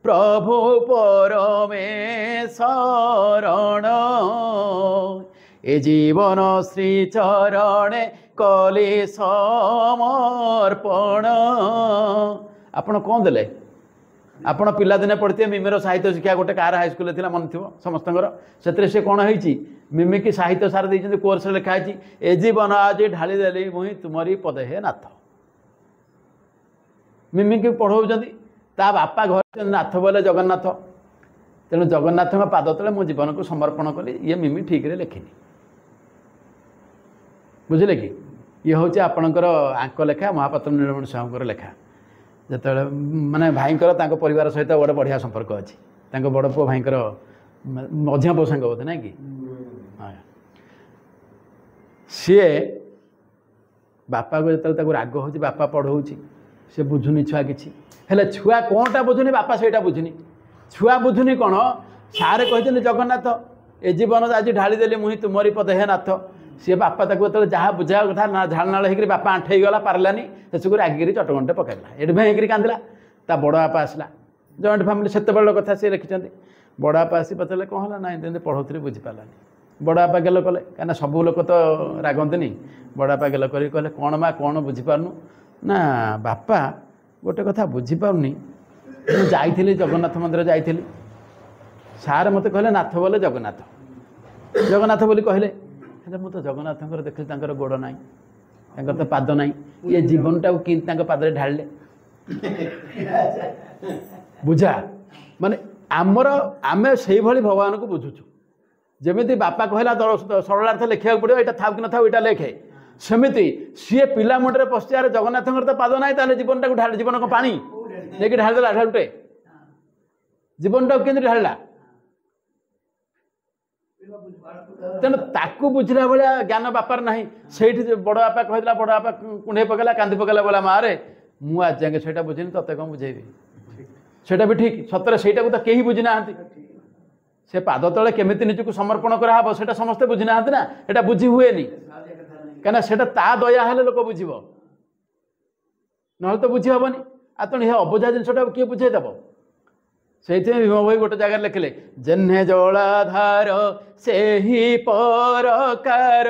प्रभु परमे शरण ए जीवन श्री चरणे कले समर्पण आपण कौन देले आपण पिलादिने पढ़ते मिमिर साहित्य शिक्षा गोटे कार हाईस्कल थी मन थी समस्त से कौन होती मिमिकी साहित्य सार देते कोर्स लिखाई ए जीवन आज ढाली देली मुई तुमरी पदे हे नाथ मिमिकी पढ़ाऊँ ता बापा घर नाथ बोले जगन्नाथ तेणु जगन्नाथ पाद तले मो जीवन को समर्पण कली ये मिमी ठीक रे लिखिनी बुझे कि ये हूँ आपणकर आंक लेखा महापात्र नीलमणि साहूर लेखा जो माने भाईकर परिवार सहित गोटे बढ़िया संपर्क अच्छी बड़ पु भाईकर मझिया पु सांग बोधे ना कि सी बापा को जो राग हो बापा पढ़ाऊँ सी बुझुनी छुआ कि छुआ कौनटा बुझुनी बापा से बुझुनी छुआ बुझुनी कौन सारे कहते जगन्नाथ ए जीवन आज ढाली देली मुही तुमरी पद हे नाथ सी बापा जो जहाँ बुझा कथा ना झाड़नाल होकर बापा आंठे गला पार्लानी शेषक रागिकी चटकंटे पकड़ला एट भेई कांदिला ता बड़ बापा आसला जॉइंट फैमिली से कथा सी लिखिं बड़ बापा आसी पचारे कौन है ना पढ़ाऊरी बुझीपारानी बड़ बापा गेल कले कहीं सब लोक तो रागंती बड़ बापा गेल कर कहले कौन माँ कौन बुझीपारनु ना बापा गोटे कथा बुझीपारनी जाइली जगन्नाथ मंदिर जाइली सार मत कहले नाथ बोले जगन्नाथ जगन्नाथ बोली कहले मु तो जगन्नाथ देखिए गोड़ ना तो पाद ना ये जीवनटा कि पादे ढाले बुझा माने आमर आम से भगवान को बुझुचु जमी बापा कहला सरलार्थ लिखा पड़ो यहाँ था कि न था यहाँ लेखे सेमती सी पिला मुंडे पशियार जगन्नाथ तो पाद ना ताले जीवन टाक ढाल जीवन को पानी नहीं ढालदेला ढालुटे जीवन टाक के ढाला तेणु ताकू बुझला भाया ज्ञान बापार ना से बड़ बापा कहला बड़ बापा कुंडे पकड़ा कांदी पकड़ा बोला माँ रे मुझे आज जाए से बुझेनि ते कौन बुझेबी सेटा भी ठीक सतरे से तो कहीं बुझी ना से पाद तले केमिति निजक समर्पण कराब से समस्ते बुझी ना ना यहाँ बुझी हुए कहीं से दया हेले लोक बुझ ना तो बुझी हेनी आ तेणु ये अबुझा जिनसा किए बुझेदेव से भीम भोई गोटे जगह लिखिले जेन्हे जलाधार से ही परकार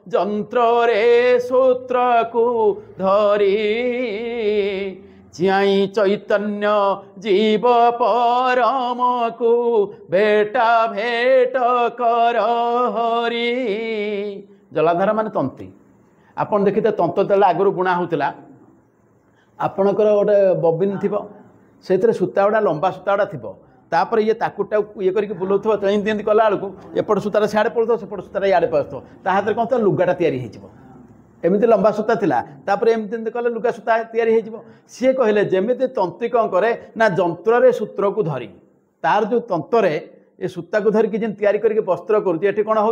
जंत्र रे सूत्र को धरी चियाई चैतन्य जीव परम को बेटा भेट कर हरि। जलाधार माने तंती आपन देखिते तंत तेल आगु बुणा होता आपणकर गोटे बबिन थी से सूता गुड़ा लंबा सूता गुड़ा थी तापर ये ताकुटा ये करके बुलाऊ एमती कला बेलू एपट सूतार सियाड़े पड़ो सेपट सूतार इे पड़ो ता हाथ में कौन था लुगाटा एमती लंबा सूता थिला तापर एमती कले लुगा सूता तैयारी सी कहले जमी तंत्री कौन करे ना जंत्र सूत्र को धरी तार जो तंत्र ये सूता को धरिकी जेन तैयारी करके वस्त्र करुँचे कौन हो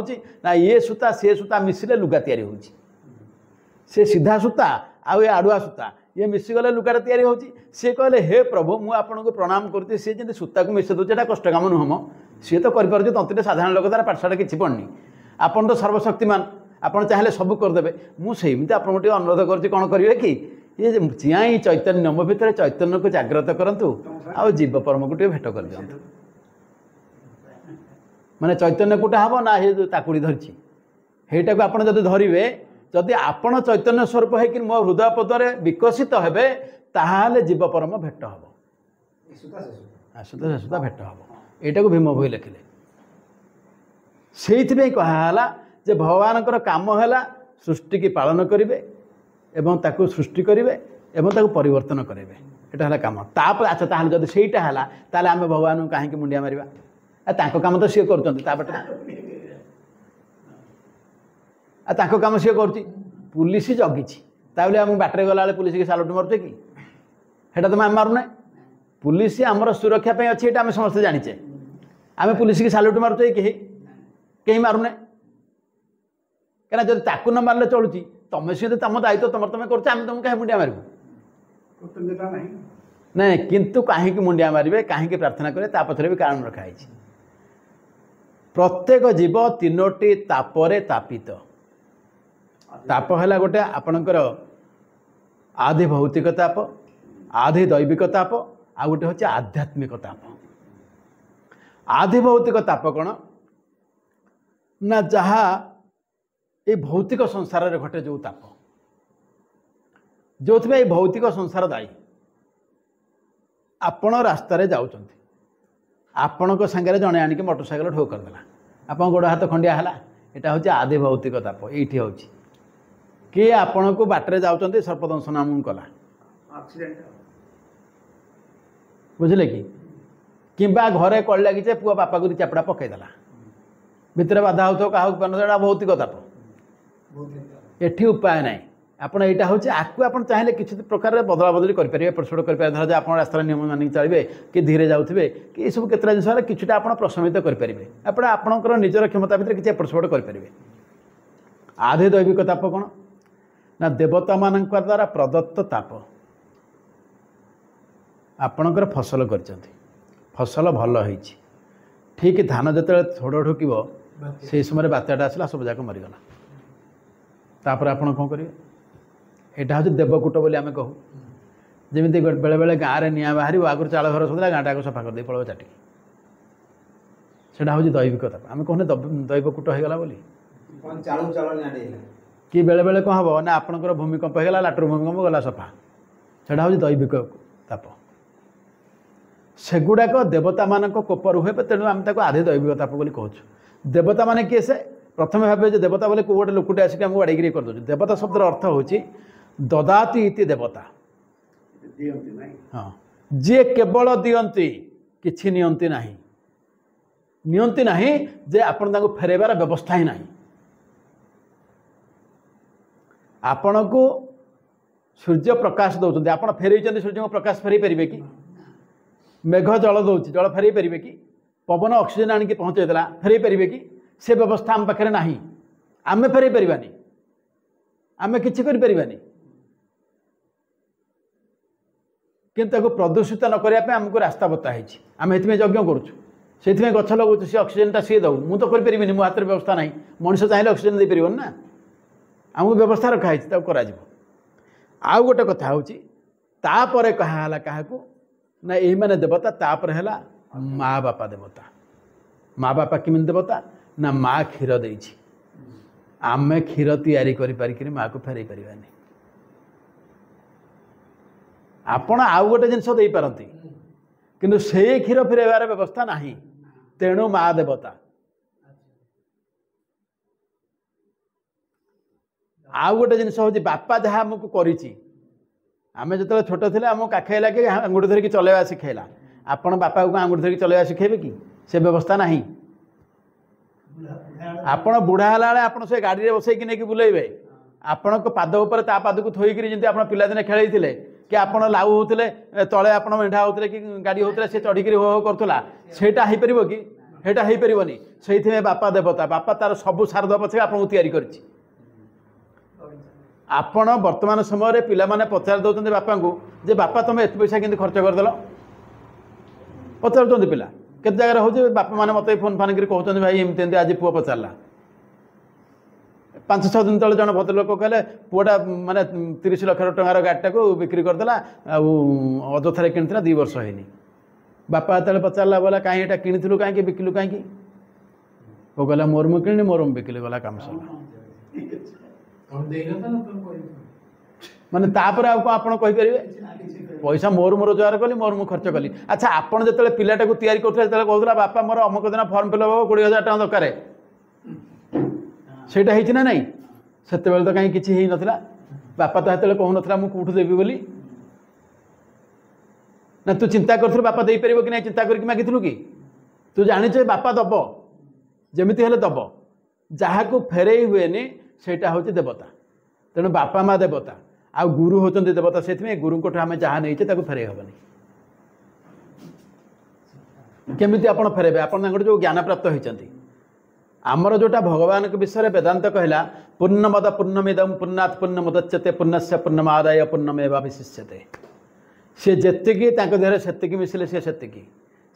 ये सूता से सूता मिसिले लुगा तैयारी हो से सीधा सूता आउ ये आड़ुआ सूता ये मिसिगले लुगाटा तैयारी हो सी कहले हे प्रभु मु आपन को प्रणाम करती सी जमी सूता को मिसई दूचे कष्ट काम नुहम सी तो कर तंत्री साधारण लोक तार पाठशाला किसी पढ़नी आपन तो सर्वशक्तिमान आपन चाहे सब करदे मुझे आपको टे अनुरोध कर कौन करेंगे कि ये चियाई चैतन्य मो भितर चैतन्य को जाग्रत करूँ आउ जीव परम को टे भेट कर दिखाँ माने चैतन्य कोटा हम ना ये ताकुड़ी धरी हेटा को आप धरवे जदि आपण चैतन्य स्वरूप है मो हृदय पदरे विकसित हेबे ताहाले जीव परम भेट हम सूता सूता भेट हम यहाँ को भीम भोई लिखिले से कहला जे भगवान काम है सृष्टि की पालन करेंगे एवं ताकू सृष्टि करेंगे एवं ताकू परिवर्तन करेंगे यहाँ है काम तापर अच्छा ताहले जदि सेटा है ताले आम भगवान को कहीं मुंडिया मारिबा काम तो सी कर काम सी कर पुलिस जगी आम बाटर गला पुलिस की सालुट मारुचे कि हेटा तो आम मारूना पुलिस आमर सुरक्षा अच्छी आम समस्त जानीचे आम पुलिस की सालुट मारुचे कहीं मारूना क्या जब ताकू न मारे चलुची तुम सी तुम दायित्व तुम तुम कर तुमको कहीं मुंडिया मारू ना किंतु कहीं मुंडिया मारे कहीं प्रार्थना करें पछरे भी कारण रखाई प्रत्येक जीव तीनोटी तापरे तापित ताप है गोटे आपणकर आधि भौतिक ताप आधि दैविक ताप आ गोटे हूँ आध्यात्मिक ताप। आधि भौतिक ताप कौन ना जहाँ ये भौतिक संसार रे घटे जो ताप जो ये भौतिक संसार दायी आपण रास्तार जाऊँच आपण सांगे जड़े आणिक मोटरसाइकेल ठोक करदेला आप गोड़ हाथ खंडिया है यहाँ हूँ आधि भौतिक ताप ये हूँ किए आपण को बाटर जाऊँच सर्पदंशन आम कला बुझे कि घरे कल लगी पुआ बापा को चापड़ा पकईदेला भितर बाधा हो क्या भौतिक ताप एठी उपाय ना आपड़ यहाँ हूँ आपको आप चाहिए किसी प्रकार बदला बदली करेंगे एपट सेपट करेंगे धर आप रास्तार नियम मानिक चलिए कि धीरे जाऊे कि ये सब केतटा जिन किसी आप प्रशमित करेंगे आपड़ आपंकर निजर क्षमता भितर किसी एपट सेपट करेंगे। आधि दैविक ताप कौन ना देवता मान द्वारा प्रदत्त ताप आपणकर फसल कर फसल भल हो ठीक धान जो थोड़ ढुकब से समय बात्याटा आसला सब जाक मरीगला तापर आप कौन करेंगे यहाँ हूँ देवकूट बोली आम कहू जमी बेले बेले गाँव में निआ बाहर आगुरी चाल घर सदा गाँटा को सफा करदे पड़ो चाटिक से हूँ दैविक ताप आम कहने दैवकूट होगा बोली कि बेले बेले कौन हम ना आपंकर भूमिकंप होगा लाटर भूमिकंप गला सफा से हूँ दैविक ताप सेगुड़ाक देवता मान कोप रुहे तेणु आम आधे दैविक ताप बोली कहूँ देवता माने किए से प्रथम भाव देवता बोले गोटे लोकटे आसिक आमको बाड़ेगी कर दे देवता शब्दर अर्थ हूँ ददाति इति देवता हाँ जी केवल दियंती किछि नियंती नाही नियंती नाही जे आपण तांको फेरेबार व्यवस्था ही नाही आपण को सूर्य प्रकाश दौरान आप फेरई सूर्य को प्रकाश फेरई पारे कि मेघ जल दौर जल फेरई पारे कि पवन ऑक्सीजन आणिक पहुँचेदेला फेरई पारे कि से व्यवस्था आम पाखे ना आम फेरई पारानी आम कि किंतु प्रदूषित न करने आमको रास्ता बताई आम ये यज्ञ करुँ गछ लगुच सी ऑक्सीजन सी दऊ मुझे तो करें मो हाथ में व्यवस्था ना मनीष चाहिए ऑक्सीजन दे पार ना आमको व्यवस्था रखाई कर आउ गोटे कथा हूँ तापर कहा क्या ना यही मैंने देवता तापर है माँ बापा देवता। माँ बापा किमिति देवता ना माँ क्षीर देइछि आमे क्षीर तैयारी करि पारिकरी माँ को फेरई परिबानी। आपण आउ गोटे जिनस देई पारंती किंतु से क्षीर फेरैबार व्यवस्था नाही, तेणु माँ देवता। आउ गोटे जिनस हूँ बापा जहाँ आमको करिछि, आमे जतले छोट थिले आम काखेला कि आंगुठी धरिकी चलेवा शिखेला, आपण बापा को आंगुठी धरिकी चलेवा शिखेबे कि? से व्यवस्था नाही। आपण बुढ़ा हला बेले आपण से गाड़ी रे बसैकी नेकी बुलेइबे, आपण को पाद ऊपर ता पाद को थोइकरी जेंति आपण पिला दिने खेलैथिले कि आपण लाउ होतले तळे आपण मेढा होतले कि गाड़ी होतले से चढ़िकरी हो हो करथला, सेटा हेइ परिबो कि? हेटा हेइ परिबोनी। सेइथिमे बापा देवता, बापा तार सब शारद पछे आपण तैयारी करछि। आपण वर्तमान समय रे पिला माने पचार दउछन्ते बापा को जे बापा तुम एत पैसा केंति खर्च कर देलो, पचार दउछन्ते पिला केते जगह हो बापा मैंने मत फोन फान कर कहते भाई एमती एमती आज पुआ पचारा 5-6 दिन तले जन भद्रलोक कहले पुआटा माने 30 लाख टंकार गाड़ीटा को बिक्री करदेला अजथारे किणिथिला 2 वर्ष होनी। बापा जो पचारा बोला कहीं एटा किणिथिलु कहीं बिकिलु कहीं वो कहला मोर मु किणी मोर बिकिली गला काम सरला माने तापर आपण कहि परिबे पैसा मोर मोर रोजगार कली मोर मु खर्च कली। अच्छा आपण जतले पिलाटा को तैयारी करथले तले कहथला बापा मोर अमुक दिन फॉर्म फिल हो 20,000 टका दरकार सेटा हेछि ना नहीं, सेते बेले तो कहीं किछि हेइ नथिला। बापा तो हेतले कहू नथिला मु कोठु देबी बोली ना, तू चिंता करथु बापा देई परिबो कि नहीं चिंता करके मागिथलु कि? तू जानि जे बापा दबो जेमिति हेले दबो, जहा को फेरई हुएनी सेटा होछि देवता। तेणु बापा माँ देवता आ गुरु होचंती देवता, से गुरु को आम जहाँ नहीं फेरई हेनी। केमिति आपण फेरेबे? आपण जो ज्ञान प्राप्त होती आमर जोटा भगवान के विषय वेदांत कहला पूर्णमद पूर्णमिदम पूर्णात् पूर्णमुदच्यते पूर्णस्य पूर्णमादाय पूर्णमेवावशिष्यते। सी जेतिकी देहरे सेतिकी मिसिले सी सेतिकी,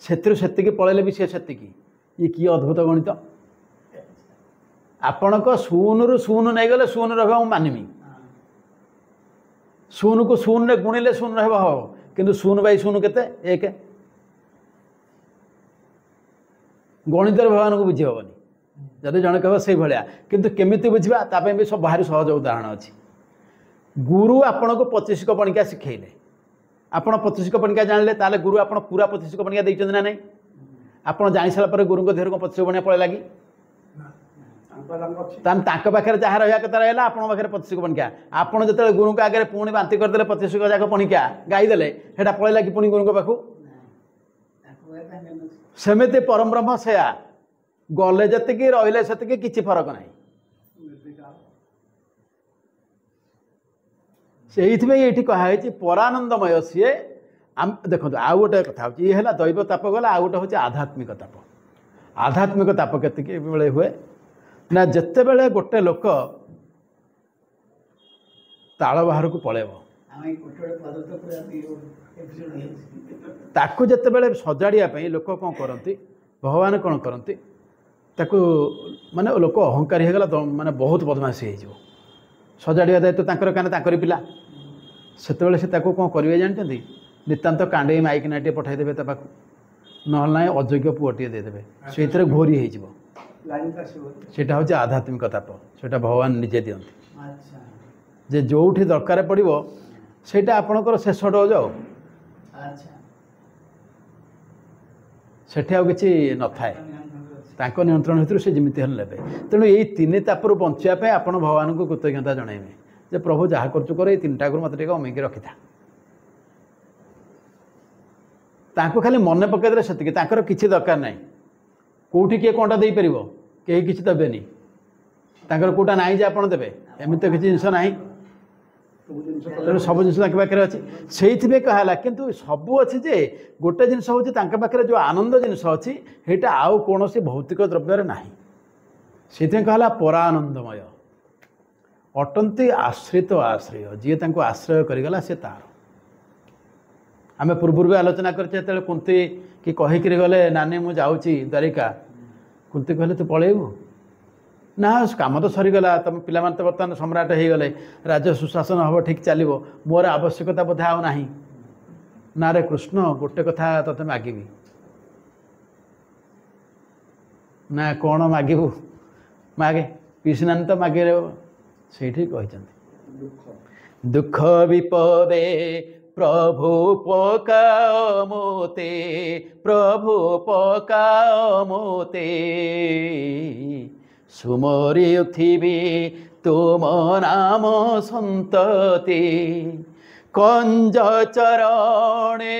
सेतिरु सेतिकी पळेले भी सी सेतिकी। ये कि अद्भुत गणित! आपण को शून रु शून नहीं गले शून रह मानिमी, शून को शून रे गुणिले शून रह किंतु शून बाई शून केते 1। गणित भगवान को बुझी हेनी जदि जन कह से भाया, किंतु केमिति बुझा ताप भी सब भारी सहज उदाहरण अच्छी। गुरु आपण को 25 कणिका शिखेले, आपण 25 कणिका जानले ताले गुरु आपण पूरा 25 कणिका देइछन ना नहीं? आपण जानि सारा पर गुरु को देहर को 25 कणिका पळे लागी पाखे जहाँ रहा कथा रहा आप 25 कणिका। आपड़ जो गुरु को आगे पुणी बांति करदे 25 जाक पणिका गाईदे सेटा पलैला कि पुणी गुरु पाखु। सेमिति परम ब्रह्म सेया गले जतिकी रहिले सेतिकी किछि फरक नाही। से कहे परानंदमय सी देखो आउ गोटे कथा ये है दैव ताप गला आउ गोटे हूँ आध्यात्मिक ताप। आध्यात्मिक ताप केतिकी बेले हुए ना जिते बड़े गोटे लोक ताल बाहर को पलैब ताकू जिते बड़े सजाड़िया लोक कौन करती भगवान कौन करती ताकू माने लोक अहंकारी हो गला माने बहुत बदमाशी हो सजाड़िया दायित्व तांकर काने तांकर पिला सेतेबेले से ताकू कौन करेंगे जानते नितांत कांडे माइक नाटे पठाईदेवे ता पाखु नहल ना अयोग्य पुओटे देदेवे से घोरी हो सेटा हूँ आध्यात्मिक ताप। सेटा भगवान निजे दियंती जे जोठी दरकार पड़ो सेटा आपणकर शेष डोज सेठी आ किसी न थाए तांको नियंत्रण भितर से जमीती हेल्ले लेबे। तेणु यही 3 तापरू बचापी आपण भगवान को कृतज्ञता जणाइबे जे प्रभु जहाँ करचु कर 3टा गुरु मत अमेकी रखी था तांको खाली मन पकईदे से तांकर किसी दरकार ना कौटी किए कौनटा दे पार कहीं किसी देवेनि तांकर कौटा ना जे आपड़ देवे एमती तो किसी जिनस ना तेणु सब जिन पाखे अच्छी से कहला किंतु सबू अच्छी जे गोटे जिनस हूँ पाखे जो आनंद जिनस अच्छी सेटा आउ कौन भौतिक द्रव्य ना से कहला परानंदमय अटंती आश्रित आश्रय जी आश्रय करगला से तार आम पूर्व भी आलोचना करते कुंती कि कहीकि गले नानी मु जाऊँगी द्वारिका कुंती कहले तू पलैबू ना काम तो सरीगला तुम पिला तो बर्तमान सम्राट हो गले राज्य सुशासन हम ठीक चलो मोर आवश्यकता बोधे आउ ना ना रे कृष्ण गोटे कथा तोते मागिबी ନା କ'ଣ ମାଗିବୁ ମାଗେ ପିସିନାନୀ ତ ମାଗିଲେ ସେଇଠି କହିଛନ୍ତି ଦୁଃଖ ବିପଦେ ପ୍ରଭୁ ପକାଅ ମୋତେ ପ୍ରଭୁ ପକାଅ ମୋତେ ସୁମରି ଉଠିବି ତୁମ ନାମ ସନ୍ତତି କଞ୍ଜ ଚରଣେ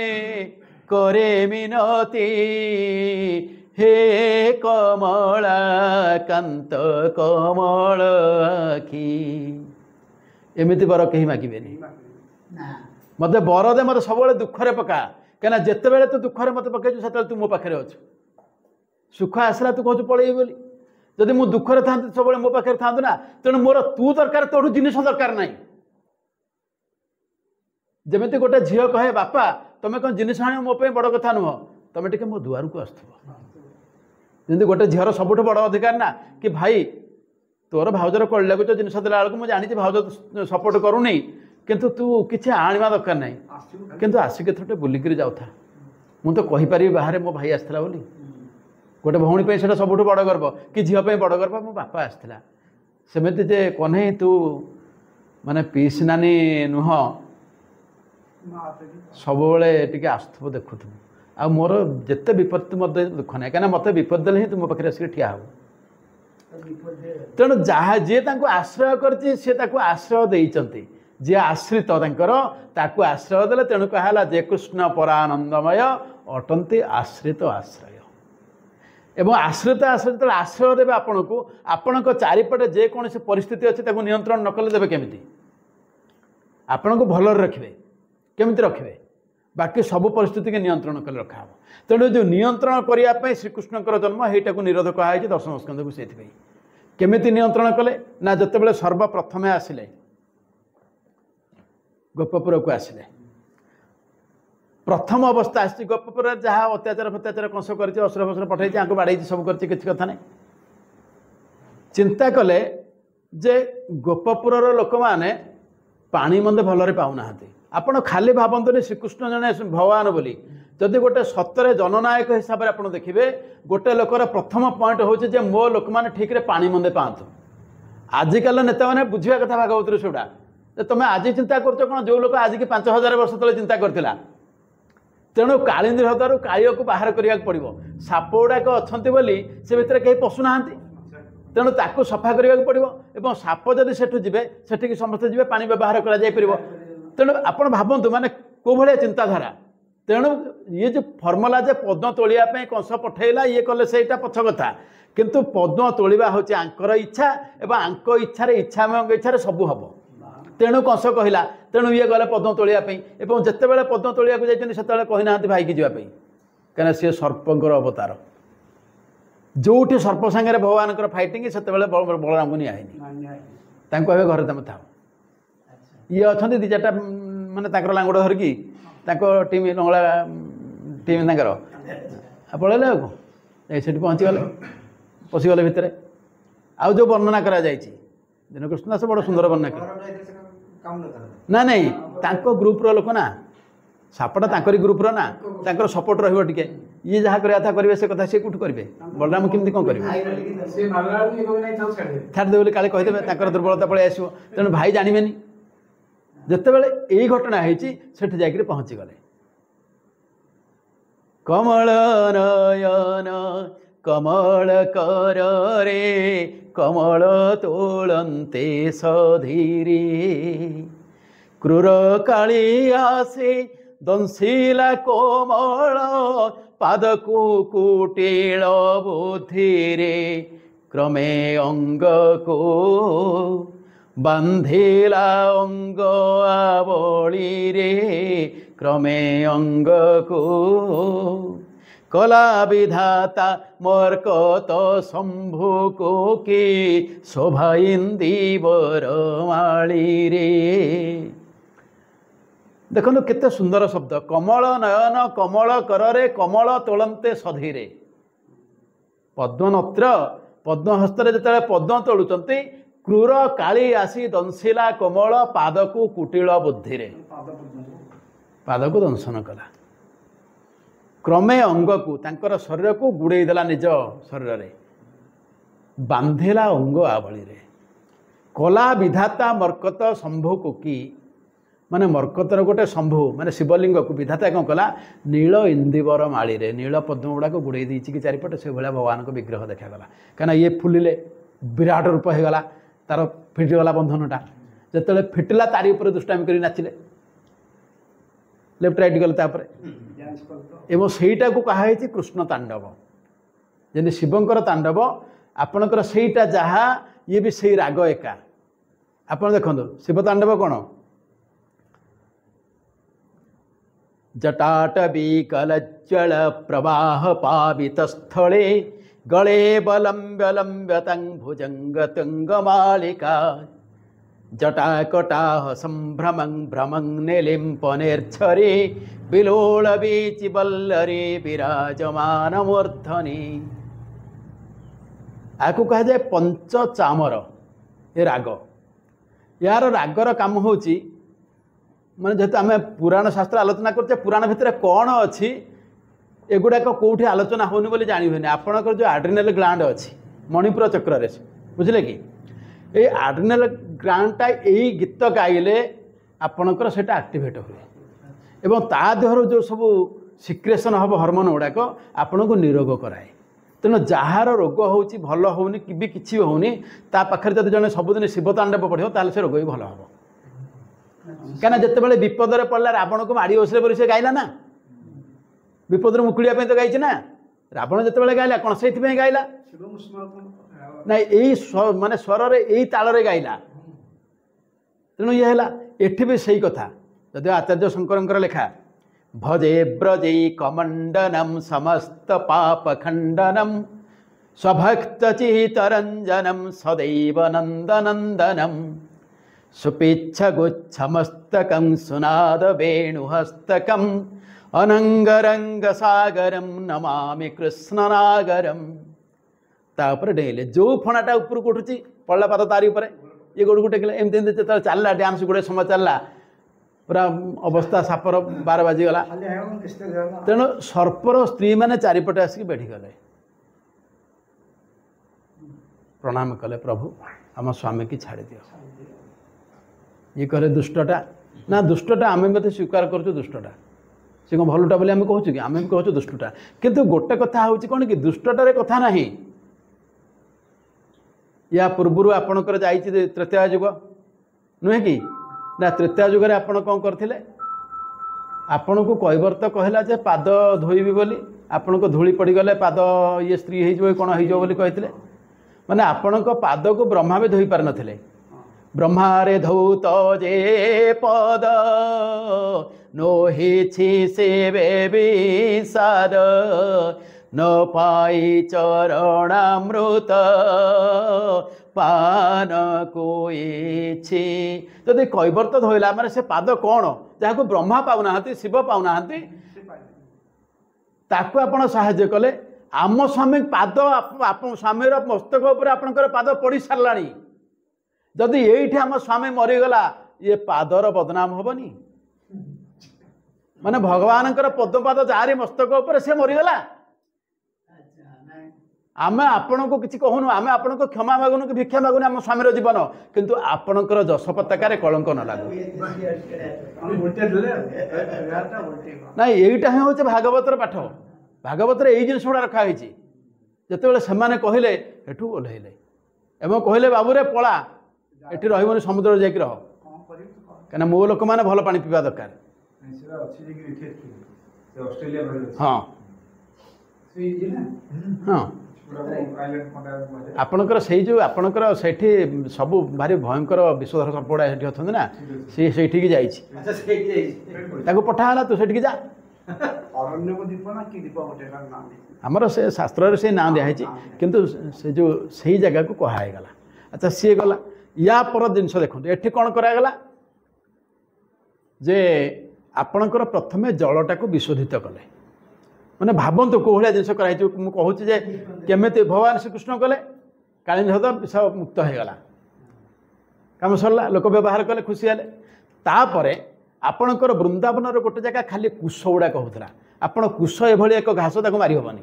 করে মিনতি হে কমলা কান্ত কমল আখি এমিতি বর কেহি মাগিবেনি মতে বর দে মতে ସବୁବେଳେ ଦୁଃଖରେ ପକା କାହିଁକିନା ଯେତେବେଳେ ତୁ ଦୁଃଖରେ ମତେ ପକେଇଛୁ ସେତେବେଳେ ତୁ ମୋ ପାଖରେ ଅଛୁ ସୁଖ ଆସିଲା ତୁ କହୁଛୁ ପଳେଇବି ବୋଲି ଯଦି ମୁଁ ଦୁଃଖରେ ଥାନ୍ତି ସବୁବେଳେ ମୋ ପାଖରେ ଥାନ୍ତୁ ନା ତେଣୁ ମୋର ତୁ ଦରକାର ତୋଠୁ ଜିନିଷ ଦରକାର ନାହିଁ ଯେମିତି ଗୋଟେ ଝିଅ କହେ ବାପା ତମେ କ'ଣ ଜିନିଷ ଆଣିବ ମୋ ପାଇଁ ବଡ଼ କଥା ନୁହଁ ତମେ ଟିକେ ମୋ ଦୁଆରକୁ ଆସୁଥିବ ଯେମିତି ଗୋଟେ ଝିଅର ସବୁଠୁ ବଡ଼ ଅଧିକାର ନା କି ଭାଇ ତୋର ଭାଉଜର କଳି ଲାଗୁଛ ଜିନିଷ ଦେଲା ବେଳକୁ ମୁଁ ଜାଣିଛି ଭାଉଜ ସପୋର୍ଟ କରୁନି କିନ୍ତୁ ତୁ କିଛି ଆଣିବା ଦରକାର ନାହିଁ କିନ୍ତୁ ଆସିକି ଥରେ ବୁଲିକିରି ଯାଉଥା ମୁଁ ତ କହିପାରିବି ବାହାରେ ମୋ ଭାଇ ଆସିଥିଲା ବୋଲି ଗୋଟେ ଭଉଣୀ ପାଇଁ ସେଇଟା ସବୁଠୁ ବଡ଼ ଗର୍ବ କି ଝିଅ ପାଇଁ ବଡ଼ ଗର୍ବ ମୋ ବାପା ଆସିଥିଲା ସେମିତି ଯେ କହ୍ନେଇ ତୁ ମାନେ ପିଇସି ନାନୀ ନୁହଁ ସବୁବେଳେ ଟିକେ ଆସୁଥିବ ଦେଖୁଥିବୁ ଆଉ ମୋର ଯେତେ ବିପତ୍ତି ମୋତେ ଦୁଃଖ ନାହିଁ କାହିଁକିନା ମୋତେ ବିପଦ ଦେଲେ ହିଁ ତୁ ମୋ ପାଖରେ ଆସିକି ଠିଆ ହବ ତେଣୁ ଯାହା ଯିଏ ତାଙ୍କୁ ଆଶ୍ରୟ କରିଛି ସିଏ ତାକୁ ଆଶ୍ରୟ ଦେଇଛନ୍ତି ଯିଏ ଆଶ୍ରିତ ତାଙ୍କର ତାକୁ ଆଶ୍ରୟ ଦେଲେ ତେଣୁ କୁହାହେଲା ଯେ କୃଷ୍ଣ ପରାନନ୍ଦମୟ ଅଟନ୍ତି ଆଶ୍ରିତ ଆଶ୍ରୟ ଏବଂ ଆଶ୍ରିତ ଆଶ୍ରୟ ଯେତେବେଳେ ଆଶ୍ରୟ ଦେବେ ଆପଣଙ୍କୁ ଆପଣଙ୍କ ଚାରିପଟେ ଯେକୌଣସି ପରିସ୍ଥିତି ଅଛି ତାକୁ ନିୟନ୍ତ୍ରଣ ନ କଲେ ଦେବେ କେମିତି ଆପଣଙ୍କୁ ଭଲରେ ରଖିବେ କେମିତି ରଖିବେ ବାକି ସବୁ ପରିସ୍ଥିତିକି ନିୟନ୍ତ୍ରଣ କଲେ ରଖାହେବ ତେଣୁ ଯେଉଁ ନିୟନ୍ତ୍ରଣ କରିବା ପାଇଁ ଶ୍ରୀକୃଷ୍ଣଙ୍କର ଜନ୍ମ ଏଇଟାକୁ ନିରୋଧ କୁହାଯାଇଛି ଦଶମ ସ୍କନ୍ଧକୁ ସେଇଥିପାଇଁ କେମିତି ନିୟନ୍ତ୍ରଣ କଲେ ନା ଯେତେବେଳେ ସର୍ବପ୍ରଥମେ ଆସିଲେ ଗୋପପୁରକୁ ଆସିଲେ ପ୍ରଥମ ଅବସ୍ଥା ଆସିଛି ଗୋପପୁରରେ ଯାହା ଅତ୍ୟାଚାର ଫତ୍ୟାଚାର କଂସ କରିଛି ଅସୁର ଫସୁର ପଠାଇଛି ଆଙ୍କୁ ବାଡ଼େଇଛି ସବୁ କରିଛି କିଛି କଥା ନାହିଁ ଚିନ୍ତା କଲେ ଯେ ଗୋପପୁରର ଲୋକମାନେ ପାଣି ମନ୍ଦେ ଭଲରେ ପାଉନାହାନ୍ତି ଆପଣ ଖାଲି ଭାବନ୍ତୁନି ଶ୍ରୀକୃଷ୍ଣ ଜଣେ ଭଗବାନ ବୋଲି ଯଦି ଗୋଟେ ସତରେ ଜନନାୟକ ହିସାବରେ ଆପଣ ଦେଖିବେ ଗୋଟେ ଲୋକର ପ୍ରଥମ ପଏଣ୍ଟ ହେଉଛି ଯେ ମୋ ଲୋକମାନେ ଠିକ୍ରେ ପାଣି ମନ୍ଦେ ପାଆନ୍ତୁ ଆଜିକାଲି ନେତାମାନେ ବୁଝିବା କଥା ଭାଗବତରେ ସେଗୁଡ଼ା ଯେ ତୁମେ ଆଜି ଚିନ୍ତା କରୁଛ କ'ଣ ଯେଉଁ ଲୋକ ଆଜିକି 5000 ବର୍ଷ ତଳେ ଚିନ୍ତା କରିଥିଲା ତେଣୁ କାଳିନ୍ଦୀ ହ୍ରଦରୁ କାଳିଆକୁ ବାହାର କରିବାକୁ ପଡ଼ିବ ସାପ ଗୁଡ଼ାକ ଅଛନ୍ତି ବୋଲି ସେ ଭିତରେ କେହି ପଶୁନାହାନ୍ତି ତେଣୁ ତାକୁ ସଫା କରିବାକୁ ପଡ଼ିବ ଏବଂ ସାପ ଯଦି ସେଠୁ ଯିବେ ସେଠିକି ସମସ୍ତେ ଯିବେ ପାଣି ବ୍ୟବହାର କରାଯାଇପାରିବ ତେଣୁ ଆପଣ ଭାବନ୍ତୁ ମାନେ କେଉଁ ଭଳିଆ ଚିନ୍ତାଧାରା ତେଣୁ ଇଏ ଯେଉଁ ଫର୍ମୁଲା ଯେ ପଦ୍ମ ତୋଳିବା ପାଇଁ କଂସ ପଠାଇଲା ଇଏ କଲେ ସେଇଟା ପଛ କଥା କିନ୍ତୁ ପଦ୍ମ ତୋଳିବା ହେଉଛି ଆଙ୍କର ଇଚ୍ଛା ଏବଂ ଆଙ୍କ ଇଚ୍ଛାରେ ଇଚ୍ଛାମୟଙ୍କ ଇଚ୍ଛାରେ ସବୁ ହେବ ତେଣୁ କଂସ କହିଲା ତେଣୁ ଇଏ ଗଲେ ପଦ୍ମ ତୋଳିବା ପାଇଁ ଏବଂ ଯେତେବେଳେ ପଦ୍ମ ତୋଳିବାକୁ ଯାଇଛନ୍ତି ସେତେବେଳେ କହିନାହାନ୍ତି ଭାଇକି ଯିବା ପାଇଁ କାହିଁକିନା ସିଏ ସର୍ପଙ୍କର ଅବତାର ଯେଉଁଠି ସର୍ପ ସାଙ୍ଗରେ ଭଗବାନଙ୍କର ଫାଇଟିଂ ସେତେବେଳେ ବଳରାମଙ୍କୁ ନିଆ ହେଇନି ତାଙ୍କୁ କହିବେ ଘରେ ତମେ ଥାଅ ଇଏ ଅଛନ୍ତି ଦୁଇ ଚାରିଟା ମାନେ ତାଙ୍କର ଲାଙ୍ଗୁଡ଼ ଧରିକି ତାଙ୍କ ଟିମ୍ ଲଙ୍ଗଳା ଟିମ୍ ତାଙ୍କର ପଳେଇଲେ ଆଉ କ'ଣ ସେଠି ପହଞ୍ଚିଗଲେ ପଶିଗଲେ ଭିତରେ ଆଉ ଯେଉଁ ବର୍ଣ୍ଣନା କରାଯାଇଛି ଦୀନକୃଷ୍ଣ ଦାସ ବଡ଼ ସୁନ୍ଦର ବର୍ଣ୍ଣନା କଲେ ନା ନାଇଁ ତାଙ୍କ ଗ୍ରୁପ୍ର ଲୋକ ନା ସାପଟା ତାଙ୍କରି ଗ୍ରୁପ୍ର ନା ତାଙ୍କର ସପୋର୍ଟ ରହିବ ଟିକେ ଇଏ ଯାହା କରିବା କଥା କରିବେ ସେ କଥା ସିଏ କେଉଁଠୁ କରିବେ ବଳରାମ କେମିତି କ'ଣ କରିବେ ଛାଡ଼ିଦେବେ ବୋଲି କାଳେ କହିଦେବେ ତାଙ୍କର ଦୁର୍ବଳତା ପଳେଇ ଆସିବ ତେଣୁ ଭାଇ ଜାଣିବେନି ଯେତେବେଳେ ଏଇ ଘଟଣା ହେଇଛି ସେଠି ଯାଇକରି ପହଞ୍ଚିଗଲେ କମଳ ନୟନ କମଳ କରରେ କମଳ ତୋଳନ୍ତେ ସଧୀରେ କ୍ରୂର କାଳି ଆସେ ଦଂଶିଲା କୋମଳ ପାଦକୁ କୁଟିଳ ବୁଦ୍ଧିରେ କ୍ରମେ ଅଙ୍ଗକୁ ବାନ୍ଧିଲା ଅଙ୍ଗ ଆବଳିରେ କ୍ରମେ ଅଙ୍ଗକୁ କଲା ବିଧାତା ମର୍କତ ଶମ୍ଭୁକୁ କି ଶୋଭାଇନ୍ଦି ବରମାଳିରେ ଦେଖନ୍ତୁ କେତେ ସୁନ୍ଦର ଶବ୍ଦ କମଳ ନୟନ କମଳ କରରେ କମଳ ତୋଳନ୍ତେ ସଧୀରେ ପଦ୍ମନତ୍ର ପଦ୍ମହସ୍ତରେ ଯେତେବେଳେ ପଦ୍ମ ତୋଳୁଛନ୍ତି କ୍ରୂର କାଳି ଆସି ଦଂଶିଲା କୋମଳ ପାଦକୁ କୁଟିଳ ବୁଦ୍ଧିରେ ପାଦକୁ ଦଂଶନ କଲା କ୍ରମେ ଅଙ୍ଗକୁ ତାଙ୍କର ଶରୀରକୁ ଗୁଡ଼େଇ ଦେଲା ନିଜ ଶରୀରରେ ବାନ୍ଧିଲା ଅଙ୍ଗ ଆବଳି ରେ କଲା ବିଧାତା ମର୍କତ ଶମ୍ଭୁ କୁକି ମାନେ ମର୍କତର ଗୋଟେ ଶମ୍ଭୁ ମାନେ ଶିବଲିଙ୍ଗକୁ ବିଧାତା କ'ଣ କଲା ନୀଳ ଇନ୍ଦିବର ମାଳିରେ ନୀଳ ପଦ୍ମ ଗୁଡ଼ାକ ଗୁଡ଼େଇ ଦେଇଛି କି ଚାରିପଟେ ସେଭଳିଆ ଭଗବାନଙ୍କ ବିଗ୍ରହ ଦେଖାଗଲା କାହିଁକିନା ଇଏ ଫୁଲିଲେ ବିରାଟ ରୂପ ହେଇଗଲା ତାର ଫିଟିଗଲା ବନ୍ଧନଟା ଯେତେବେଳେ ଫିଟିଲା ତାରି ଉପରେ ଦୁଷ୍ଟାମି କରି ନାଚିଲେ ଲେଫ୍ଟ ରାଇଟ୍ ଗଲେ ତାପରେ ଏବଂ ସେଇଟାକୁ କୁହାଯାଇଛି କୃଷ୍ଣ ତାଣ୍ଡବ ଯେମିତି ଶିବଙ୍କର ତାଣ୍ଡବ ଆପଣଙ୍କର ସେଇଟା ଯାହା ଇଏ ବି ସେଇ ରାଗ ଏକା ଆପଣ ଦେଖନ୍ତୁ ଶିବ ତାଣ୍ଡବ କ'ଣ जटाटवी कलज्जल प्रवाह पावित स्थले गले बलम्ब्यलम्ब्यतं भुजंगतुंगमालिका जटाकटाह संभ्रमं भ्रमं निलिम्पनेर्छरे विलोलवीचिवल्लरे विराजमानमूर्धनि आकु कहा जाए पंच चामर ये राग यार रागर काम होची माने जेहेतु आम पुराण शास्त्र आलोचना करते पुराण भितर कौन अच्छी एगुड़ाक कौटी आलोचना होनी बोली जानी हुए आपणकर जो आड्रिनल ग्लैंड अच्छी मणिपुर चक्र बुझे कि ये आड्रिनल ग्लैंडटा यही गीत गाइले आपणकर सेटा एक्टिवेट हुए एवं ता देहर जो सब सिक्रेसन हम हर्मोन गुड़ाक आपण को निरोग कराए तेणु जार रोग होची भल होनी कि किसी होनी ता पाखे जब जन सबुदिन शिवतांडव पढ़ो ताले से रोग भी भल हम क्या जिते विपद पड़ला रावण को माड़ी बसले पर से गाइला ना विपद मुकुड़िया तो गाई ना रावण जिते गाइला कौन से गाइला ना यही माने स्वर यही ताल गाइला तेणु ये एठी भी सही कथा जदि आचार्य शंकर लेखा भजे ब्रजे कमंडनम समस्त पाप खंडनम स्वभक्त चितरंजनम सदैव नंदनंदनम सुपिच्छगुच्छमस्तकं सुनाद वेणुहस्तकं अनंगरंग सागरम नमामि कृष्णनागरम तापर डेले जो फणाटा ऊपर को उठुची पड़ला पाद तारी ऊपर ये गोड़ गुटे एमती एमती चलला डांस गुड़े समय चलला पूरा अवस्था सापर 12 बाजीगला तेणु सर्पर स्त्री मैंने चारिपटे आसिक बैठी गले प्रणाम कले प्रभु आम स्वामी की छाड़ी दियो ये करे दुष्टटा ना दुष्टटा आम भी स्वीकार करूँ दुष्टटा सी कौन भलटा बोली आम कहूँ कि आम भी कहूँ दुष्टटा किंतु गोटे कथा हूँ कौन कि दुष्टटार कथा ना या पूर्वर आपणकर जाइए तृतीय जुग नुहे कि ना तृतीय जुगे आपड़ कौन करते आपण को कैवर्त कहला जे पाद धोइबी बोली आपण को धूली पड़गले पाद ये स्त्री हो कौन हो कहते माने आपण को पाद को ब्रह्मा भी धोई पार नथिले ब्रह्मारे धौत जे पद नोहिछि सेवे विषाद न पाई चरणामृत पान कोइछि जदि कैवर्त धोइला माने से पाद कौन जहाँ को ब्रह्मा पाऊना शिव पाऊना ताकू आपण साहाय्य कले आम स्वामी पाद स्वामीर मस्तक उपर आपणकर पाद पड़ साराणी जदि ये आम स्वामी मरीगला ये पादर बदनाम हेनी माने भगवान पद्मपाद जारी मस्तक उपर से मरीगला आम आपण को किसी कहूनु आम आपण को क्षमा मागुनु कि भिक्षा मागुनु आम स्वामीर जीवन किंतु आपणकर जश पताकार कलंक न लागू ना यहीटा ही हूँ भागवतर पाठ भागवतर यही जिन गुड़ा रखाई जिते से कहले एठू ओह्लैले एवं कहले बाबूरे पला एटी रही समुद्र जाकि रह कहीं मो लोक मैंने भल पा पीवा दरकार हाँ हाँ आपणकर से जो आपणकर सेठी सब भारी भयंकर विषधर सर्पड़ा सेठी अच्छा ना सी से पठाला तू से जा आमर से शास्त्र से ना दिखाई किंतु से जो सही जगह को कहागला अच्छा सी गला या पर जिनस देखो ये कौन करागला जे आपणकर प्रथमे जलटा को विशोधित कले मैंने भावतु कौलिया जिन कराई कहूँ जे केमी भगवान श्रीकृष्ण कले कालीन हृद विष मुक्त होगला कम सरला लोक व्यवहार कले खुशी हेले तापर आपणकर वृंदावन गोटे जगह खाली कुश गुड़ाक होता आपण कुश एभली एक घास ताको मारी हेनी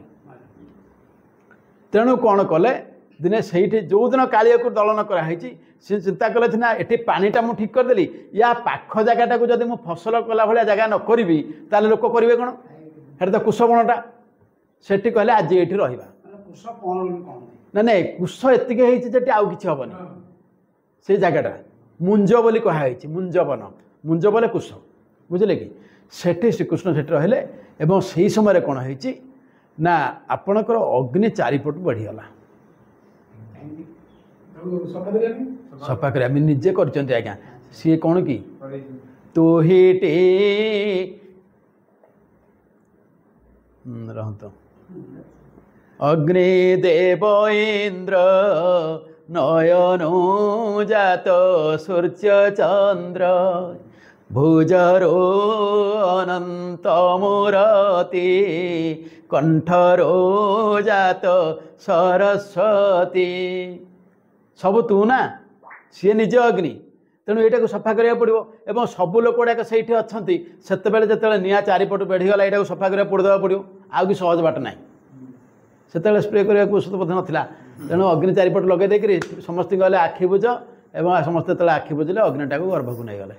तेणु कौन कले दिने से जो दिन कालिया को दलन कराई सी चिंता कले ना ये पानीटा मुझे ठीक करदेली या पाख जगटा को जब मुझे फसल कला भाया जगह न करी ताले लोक करेंगे कौन हेटा तो कुश बणटा से कहले आज ये रहा ना ना कुश एतिक आउ कि हेनी से जगटा मुंज बोली कहुई मुंज बन मुंज बोले कुश बुझे कि सेठी श्रीकृष्ण से रहिले एवं से समय कौन होती ना आपणकर अग्नि चारिपट बढ़ीगला सफा कर निजे कर आज्ञा सी कौन कि तू हिटे रहत अग्निदेव इंद्र नयनो जात सूर्य चंद्र भुजरो अनंत मूरति कंठरो जात सरस्वती सब तू ना सी निज अग्नि तेणु यहाँ सफा करा पड़ो और सबू लोक गुड़ाक से अच्छा से जो निआ चारिपट बेढ़ीगला यहाँ सफा करा पड़देवा पड़ो आउ कि सहज बाट ना से स्प्रे करने औषध बोध नाला तेणु अग्नि चारिपट लगे देकर समस्त गले आखि बुझ और समस्त जो आखि बुझे अग्निटा को गर्भ को नहीं गले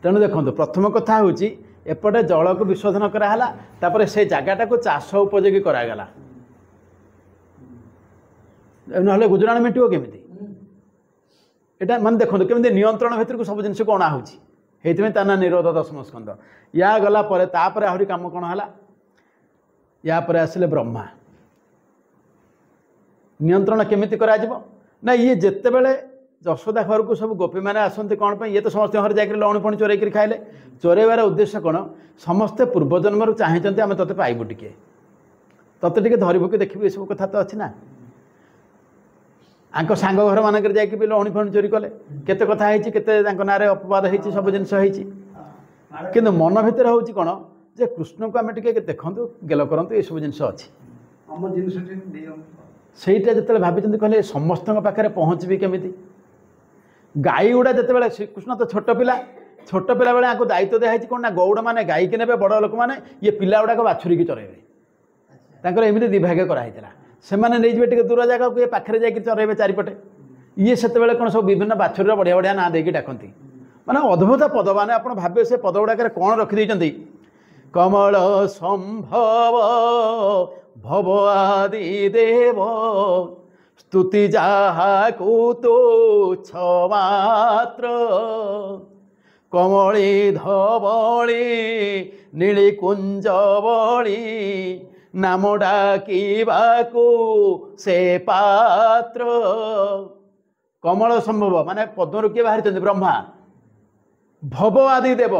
तेणु देखो प्रथम कथा हूँ एपटे जल को विशोधन कराला तापर से जगटा को चाष उपयोगी करागला ना गुजराण मेटिव केमी यहाँ मानते देखो केमी नियंत्रण भितर को सब जिन को अणा होता ना निरोध दशम स्कंद या गला तापर आहरी कम कौन है या आसिले ब्रह्मा नियंत्रण केमिति करा ना ये जिते बड़े यशोदा घर को सब गोपी मैंने आसती कौन पर ये तो समस्त घर जाकर लवणी फणी चोरई खाइले चोरईबार उद्देश्य कौन समस्ते पूर्वजन्म चाहते आम ते पाइबू टे ते धरबू कि देखू ये सब कथा तो अच्छी ना आंक सांग घर मानक जाकि लवणी फणी चोरी कले केते कथा होती केते ना अपवाद होती सब जिनस होती कि मन भितर हूँ कौन जे कृष्ण को आम टे देखु गेल करूँ ये सब जिनस अच्छी सहीटा जो भाभी कहले समस्त पाखे पहुँचबी केमी गाई गुड़ा जिते बड़े श्रीकृष्ण तो छोट पिला बेले आपको दायित्व दिखाई कौन ना गौड़ मैंने गाई कि ने बड़ लोक मैंने ये पिला गुड़ाक बाछुरी की चरेबे एमती दिभाग कराई से नहीं दूर जगह को ये पाखे जाकि चरेबे चारिपटे ये से कौन सब विभिन्न बाछुरी बढ़िया बढ़िया ना देकी डाकती माने अद्भुत पद मैंने आप भावे से पद गुड़ाक कौन रखिदे कमल संभव भव आदि देव स्तुति जाहाकु तो छमात्र कमली धवली नीलिकुंजवली नाम डाकिबाकु से पात्र कमल संभव माने पद्मरु किए बाहरी ब्रह्मा भव आदि देव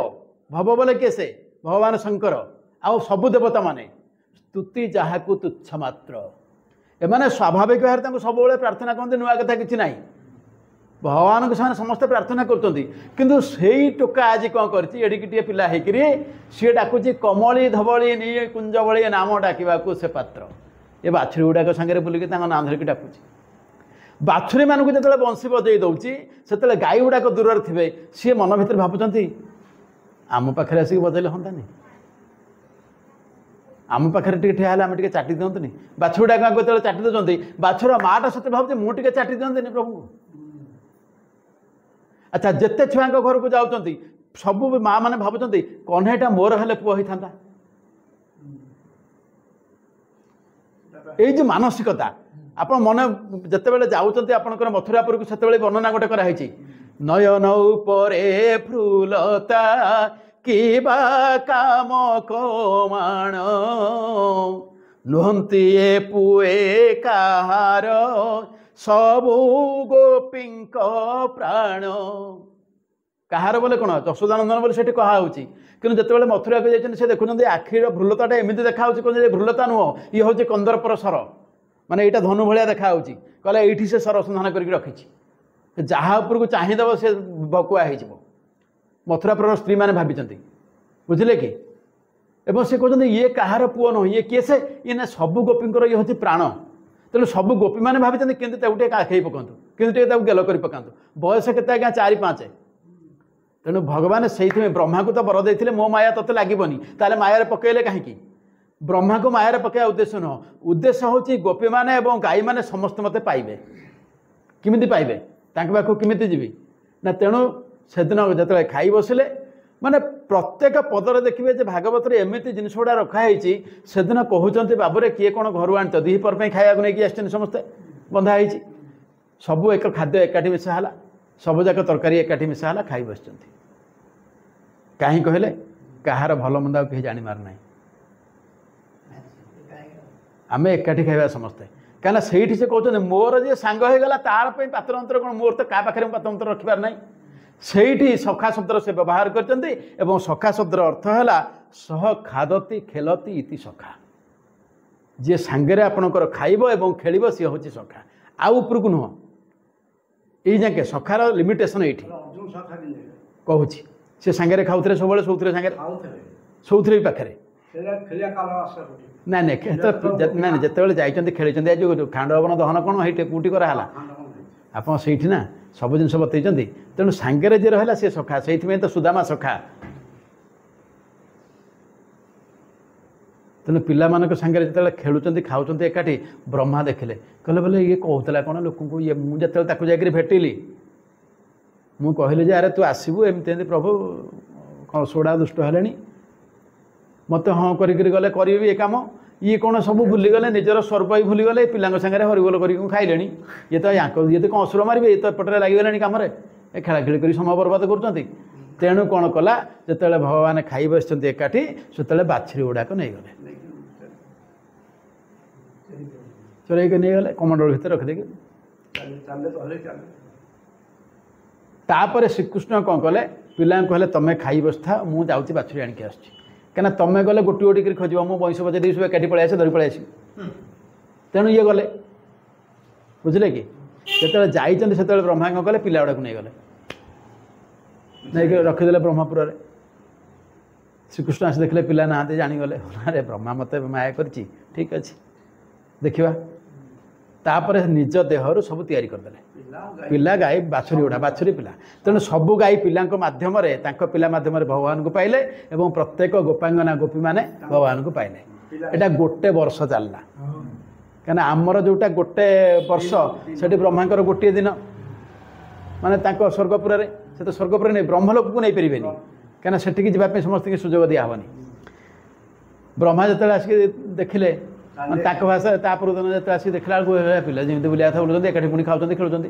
भव बोले किए से भगवान शंकर आउ सबु देवता माने स्तुति जाहाकु तुच्छ मात्र एमाने स्वाभाविक भाव सब प्रार्थना करते नुआ कथा कि ना भगवान को समस्ते प्रार्थना करते टोका आज कौन करड़े पिला सी डाकुची कमली धवली नी कुंजवली नाम डाकू से पात्र ये बाछुरी गुड़ाक सागर बुलिक ना धरिकी डाकुची बाछुरी मानक जो बंशी बजे दौची से गाई गुड़ाक दूर थे सी मन भर भावुं आम पाखे आसिक बजेले हंतानी आम पाखे ठिया आम टे चाटी दिंतुनि बाछुरी गुड़ाक जो चाटी दौरान बाछुर माटा सत्य भावुँ मुझे चाटी दिंतुनि प्रभु अच्छा जिते छुआ घर को जाऊँच सब माँ मैंने भावुं कन्हैटा मोर हेले पुआ होता ये जो मानसिकता आप मन जिते जाऊँच आपंकर मथुरापुर को से वर्णना गोटे कराई नयन उपरे फुलता किबा काम कमाण नुहंती ए पुए कहार सबु गोपींक प्राण कहार बोले कौन यशोदानंदन बोले से कहा कि जिते मथुरा को जाते से देखुं आखिर भ्रुलताटा एमती देखा कौन भ्रुलता नुह ये हूँ कंदर्पर सर माने यहाँ धनु भाया देखा कहले ये से सर संधान करके रखी जहाँ उपरको चाहिदेव से बकुआ हो मथुरापुर स्त्री मैंने भावी बुझे कि एवं से कहते ये कहार पुओ नुह ये किए से ये ना सबु गोपींकर ये हूँ प्राण तेणु सबु गोपी मैंने भावी कि आखई पकातु कि गेल कर पकातु बयस के 4-5 तेणु भगवान से ब्रह्मा को तो बर देते मो माया तोते लगे ताले माया पकईले कहीं ब्रह्मा को मायार पकड़ा उद्देश्य नुह उद्देश्य हूँ गोपी मैंने और गाई मैंने समस्त मत पाइबे किमिति पाइबे पाखु किमिति जीवी ना तेणु से दिन जो खाई बसिले माने प्रत्येक पदरे देखिए जे भागवत एमती जिन गुड़ा रखाही से दिन कहते बाबूरे किए कौन घर आन दीपर खाया नहीं आस समस्ते बंधाई सबू एक खाद्य एकाठी मिसाला सबुजाक तरकारी एकाठी मिसाला खाई बस कहीं कहले कहार भल मंद कहीं जामार ना आम एकाठी खाଇବା समस्ते कहीं से कहते मोर जी सांग हो गला तार पात्र अंतर कौन मोर तो क्या पाखे पात्र अंतर रखिबार ना से सखा शब्द से व्यवहार करते सखा शब्द अर्थ है सह खादती खेलती इति सखा जी सांगे आपणकर खाइब एवं खेल सी हूँ सखा आउ उपरकू नुह ये जाके सखार लिमिटेशन ये कहूँ सी सांगे खाऊे सब शोथे सांगे शोथे भी पाखे ना ना जिते जाइए खेली आज खांडवन दहन कौन ये कूटी कराला आप ना सब जिन बतई तेणु सांगे जी रहा सी सखा से तो सुदामा सखा तेणु पिला सांगे जो खेलुं खाऊँ एकाठी ब्रह्मा देखिले कहले बोले ये कहला कौन लोक ये मुझे जाकर भेटिली मु कहली जे अरे तू आसबू एमती प्रभु कौन सोड़ा दुष्ट है मत हाँ गले करी ये कम ये कौन सब भूलीगले निजर स्वरूप ही भूलीगले पिला सागर हरिबोल कर खाइले ये तो ये तो कौन असुर मारे ये तो पटे लगिगले कम खेला खेली कर समय बर्बाद कर तेणु कौन कला जो भगवान खाई बस एकाठी से बाछड़ी गुड़ाक नहीं गले चोरईक नहीं गले कमंडल भितर रखिदे तापर श्रीकृष्ण कौन कले पिला कहले तुम्हें खाई बस था मुझे जाऊँगी बाछड़ी आणिक आस कहीं तुम्हें गले गोटी गोटी कर खोज मो वंश बजे सब एकाठी पलि आसे धरी पलि आसी तेणु ये गले बुझे कि जो जाइए से ब्रह्मा कौन कले पिला गुड़ा नहीं गले नहीं रखीदे ब्रह्मपुर में श्रीकृष्ण आस देखले पिला ना जाणीगले अरे ब्रह्मा मत माया कर ठीक अच्छे देखा तापर निज देहरु सब तैयारी करदे पिला गाई बाछुरी गुड़ा बाछुरी पिला तेणु सबू गाई पिला मध्यम पिला मध्यम भगवान को पाइले एवं प्रत्येक गोपांगना गोपी माने भगवान को पाइले एटा गोटे वर्ष चलला कहीं आमर जोटा गोटे वर्ष से ब्रह्मांकर गोटे दिन माने स्वर्गपुर से तो स्वर्गपुर नहीं ब्रह्मलोक को नहीं पारे कहीं सेठिकी जावाई समस्त सुजोग दिहबनी ब्रह्मा जो आसिक देखिले भाषा तापर दिन जो आसिक देखला पिला जमी बुला था बोलते एकाठी पुणी खाऊँ खेलुं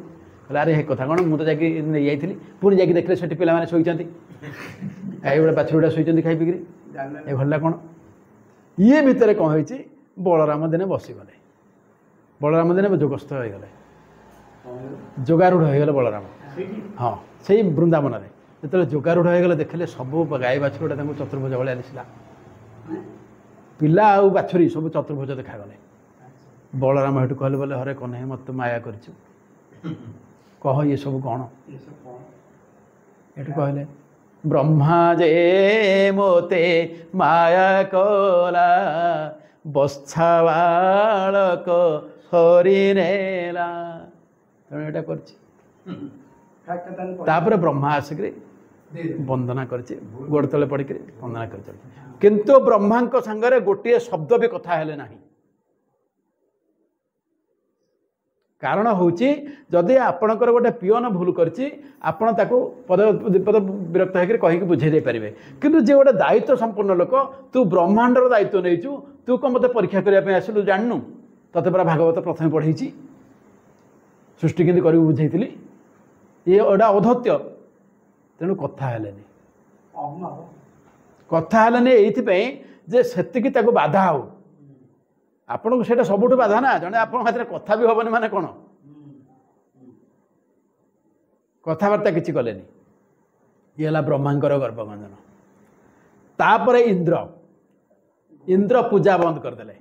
अरे हे कथा कौन मुझे जाकि नहीं जाइली पुणी जाकि देखले से पे शोचती गोटे बाछुरी गुड़ा शोचती खाई पिक ये भला कौन ये भितर कौन हो बलराम दिने बसीगले बलराम दिने जोगस्थ हो गले जोगारूढ़ हो गले बलराम हाँ से वृंदावन में जो जोगारूढ़ हो गले देखले सब गाई बाछुरी गुड़ा चतुर्भुज भाया दिशा पिला आ बाछुरी सब चतुर्भुज देखागले बलराम हेटू कहले बोले हरे कौन है मत माया कर कह ये सब कौन ये कहले ब्रह्मा जे मोते माया कला बस्छा बालक हरि नेला तेणु यहाँ कर ब्रह्मा आसिक वंदना कर गोड़ तले पड़ वंदना कर किंतु ब्रह्मा सांगे गोटे शब्द भी कथा हेले ना कारण हूँ जदि आपणकर गोटे पिओन भूल करछि आपण ताको पद पद विरक्त होकर कहीकि बुझे दे पारे किंतु जे गोटे दायित्व संपूर्ण लोक तू ब्रह्मांडर दायित्व नहीं तू कौन मत परीक्षा करने आसलु जानू तते परा भागवत प्रथम पढ़ी सृष्टि केंद्र कर बुझेली ये एटा अधत्य तेणु कथा हेलेनी कथा हेलेनी ये सेतिकी ताको बाधा हो आपन को सेटा सबुठ बाधा ना जने आपन हाथ कथा भी हेनी माने कौन कथबार्ता किसी कलेनी ये है ब्रह्मांकर गर्भगंजन तापर इंद्र इंद्र पूजा बंद करदे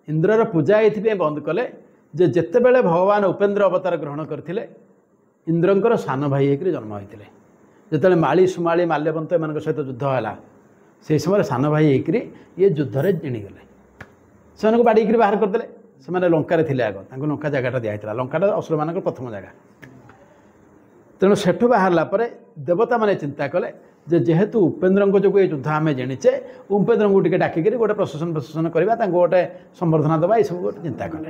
इंद्रर पूजा ये बंद कले जे जेते बेले भगवान उपेन्द्र अवतार ग्रहण करथिले इंद्रंकर सान भाई होकर जन्म होते जिते माली सुमाली माल्यवंत एम सहित युद्ध है से समय सान भाई होकर ये युद्धरे जिणीगले से बाड़ी बाहर करदे से लंकार थे आग लंका जगटा दिखाई लंकाटा असुर मान प्रथम जगह तेणु सेठू बाहरला देवता मैंने चिंता कले जेहेतु उपेन्द्र जो ये युद्ध आम जाचे उपेन्द्र को टे डाक गोटे प्रशासन प्रशासन करवा गोटे संबर्धना देवा ये सब गोटे चिंता कले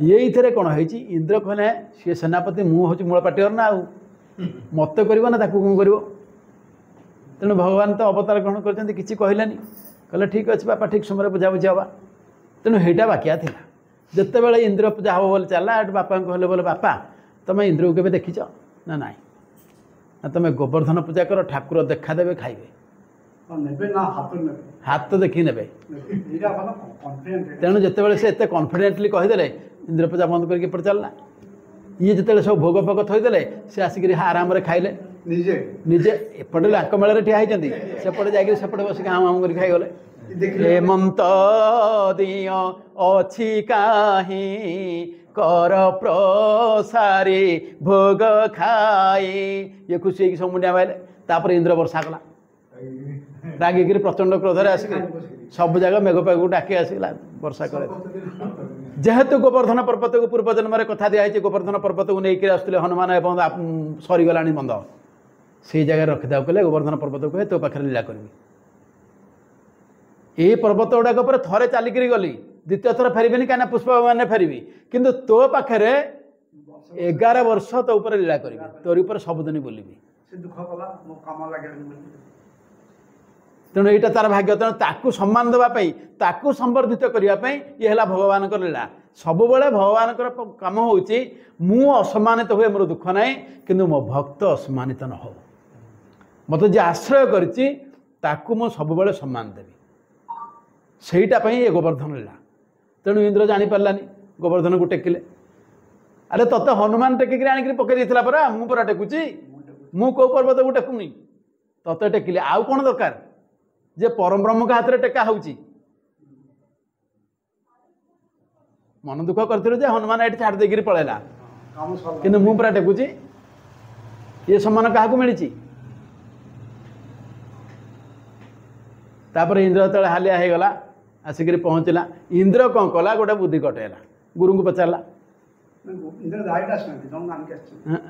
ये कौन है इंद्र कहले सी सेनापति मुझे मूल पार्टी ना आउ मत कर ना कौन कर तेणु भगवान तो अवतार ग्रहण कर किसी कहलानी कहले ठीक अच्छे बापा ठीक समय बुझाबुझी हवा तेणु यहाँ बाकिया था जिते बड़े इंद्र पूजा हम बोले चला बापा कहले बोले बापा तुम्हें इंद्र को केवे देखीच ना नाई ना तुम गोवर्धन पूजा कर ठाकुर देखा देवे खाइबे हाथ तो देखी ने तेणु जिते बड़े से एत कॉन्फिडेंटली कहीदे इंद्र पूजा बंद करके चलना ये जिते सब भोग फोग थईदे से आसिक आराम खाइले निजे एपटे लाक मेल ठिया होती सेपटे जाकर सेपटे बस आम आम कर खाईगले हेमंत दिय अच्छी काहि कर प्रसारी भोग खाई ये खुशी हो सब मुंडिया मारे तापर इंद्र वर्षा कला रागिक प्रचंड क्रोधर आसिक सब जगह मेघपाग डाके आसला वर्षा करे जेहेतु गोवर्धन पर्वत को पूर्व जन्म कथा दिखाई गोवर्धन पर्वत को लेकर आसते हनुमान एवं सरीगला बंध से जगह रखिदा कहले गोवर्धन पर्वत को तो पाखे लीला करी ये पर्वत गुड़ाक थे चलिक गली द्वितीय थर फेरबी कहीं पुष्प मैंने फेरबी किंतु तो पाखे 11 वर्ष तो ऊपर लीला करी तोर ऊपर सबुदिन बोलबी तेणु यहाँ तार भाग्य तेणु ताकू सम्मान देवाई ताकू संवर्धित करने ये है भगवान लीला सब बड़े भगवान कम हो मु असम्मानित हुए मोर दुख ना कि मो भक्त असम्मानित न हो मत जे आश्रय करची सब बड़े सम्मान देवी सहीटा ये गोवर्धन लीला तेणु इंद्र जापारानी गोवर्धन को टेकिले अरे तते हनुमान टेकिक आणिक पकई परा मु परा टेकुची मु कौ पर्वत को टेकुनी तते टेकिले आउ कौन दरकार जे परम ब्रह्म का हाथ में टेका हो मन दुख कर हनुमान ये छाड़ देकर पलैला कि मु पूरा टेकुची ये सम्मान क्या मिली तापर इंद्र जो हालिया हो गला आसिक पहुँचला इंद्र कौन कला गोटे बुद्धि कटेला गुरु को पचारा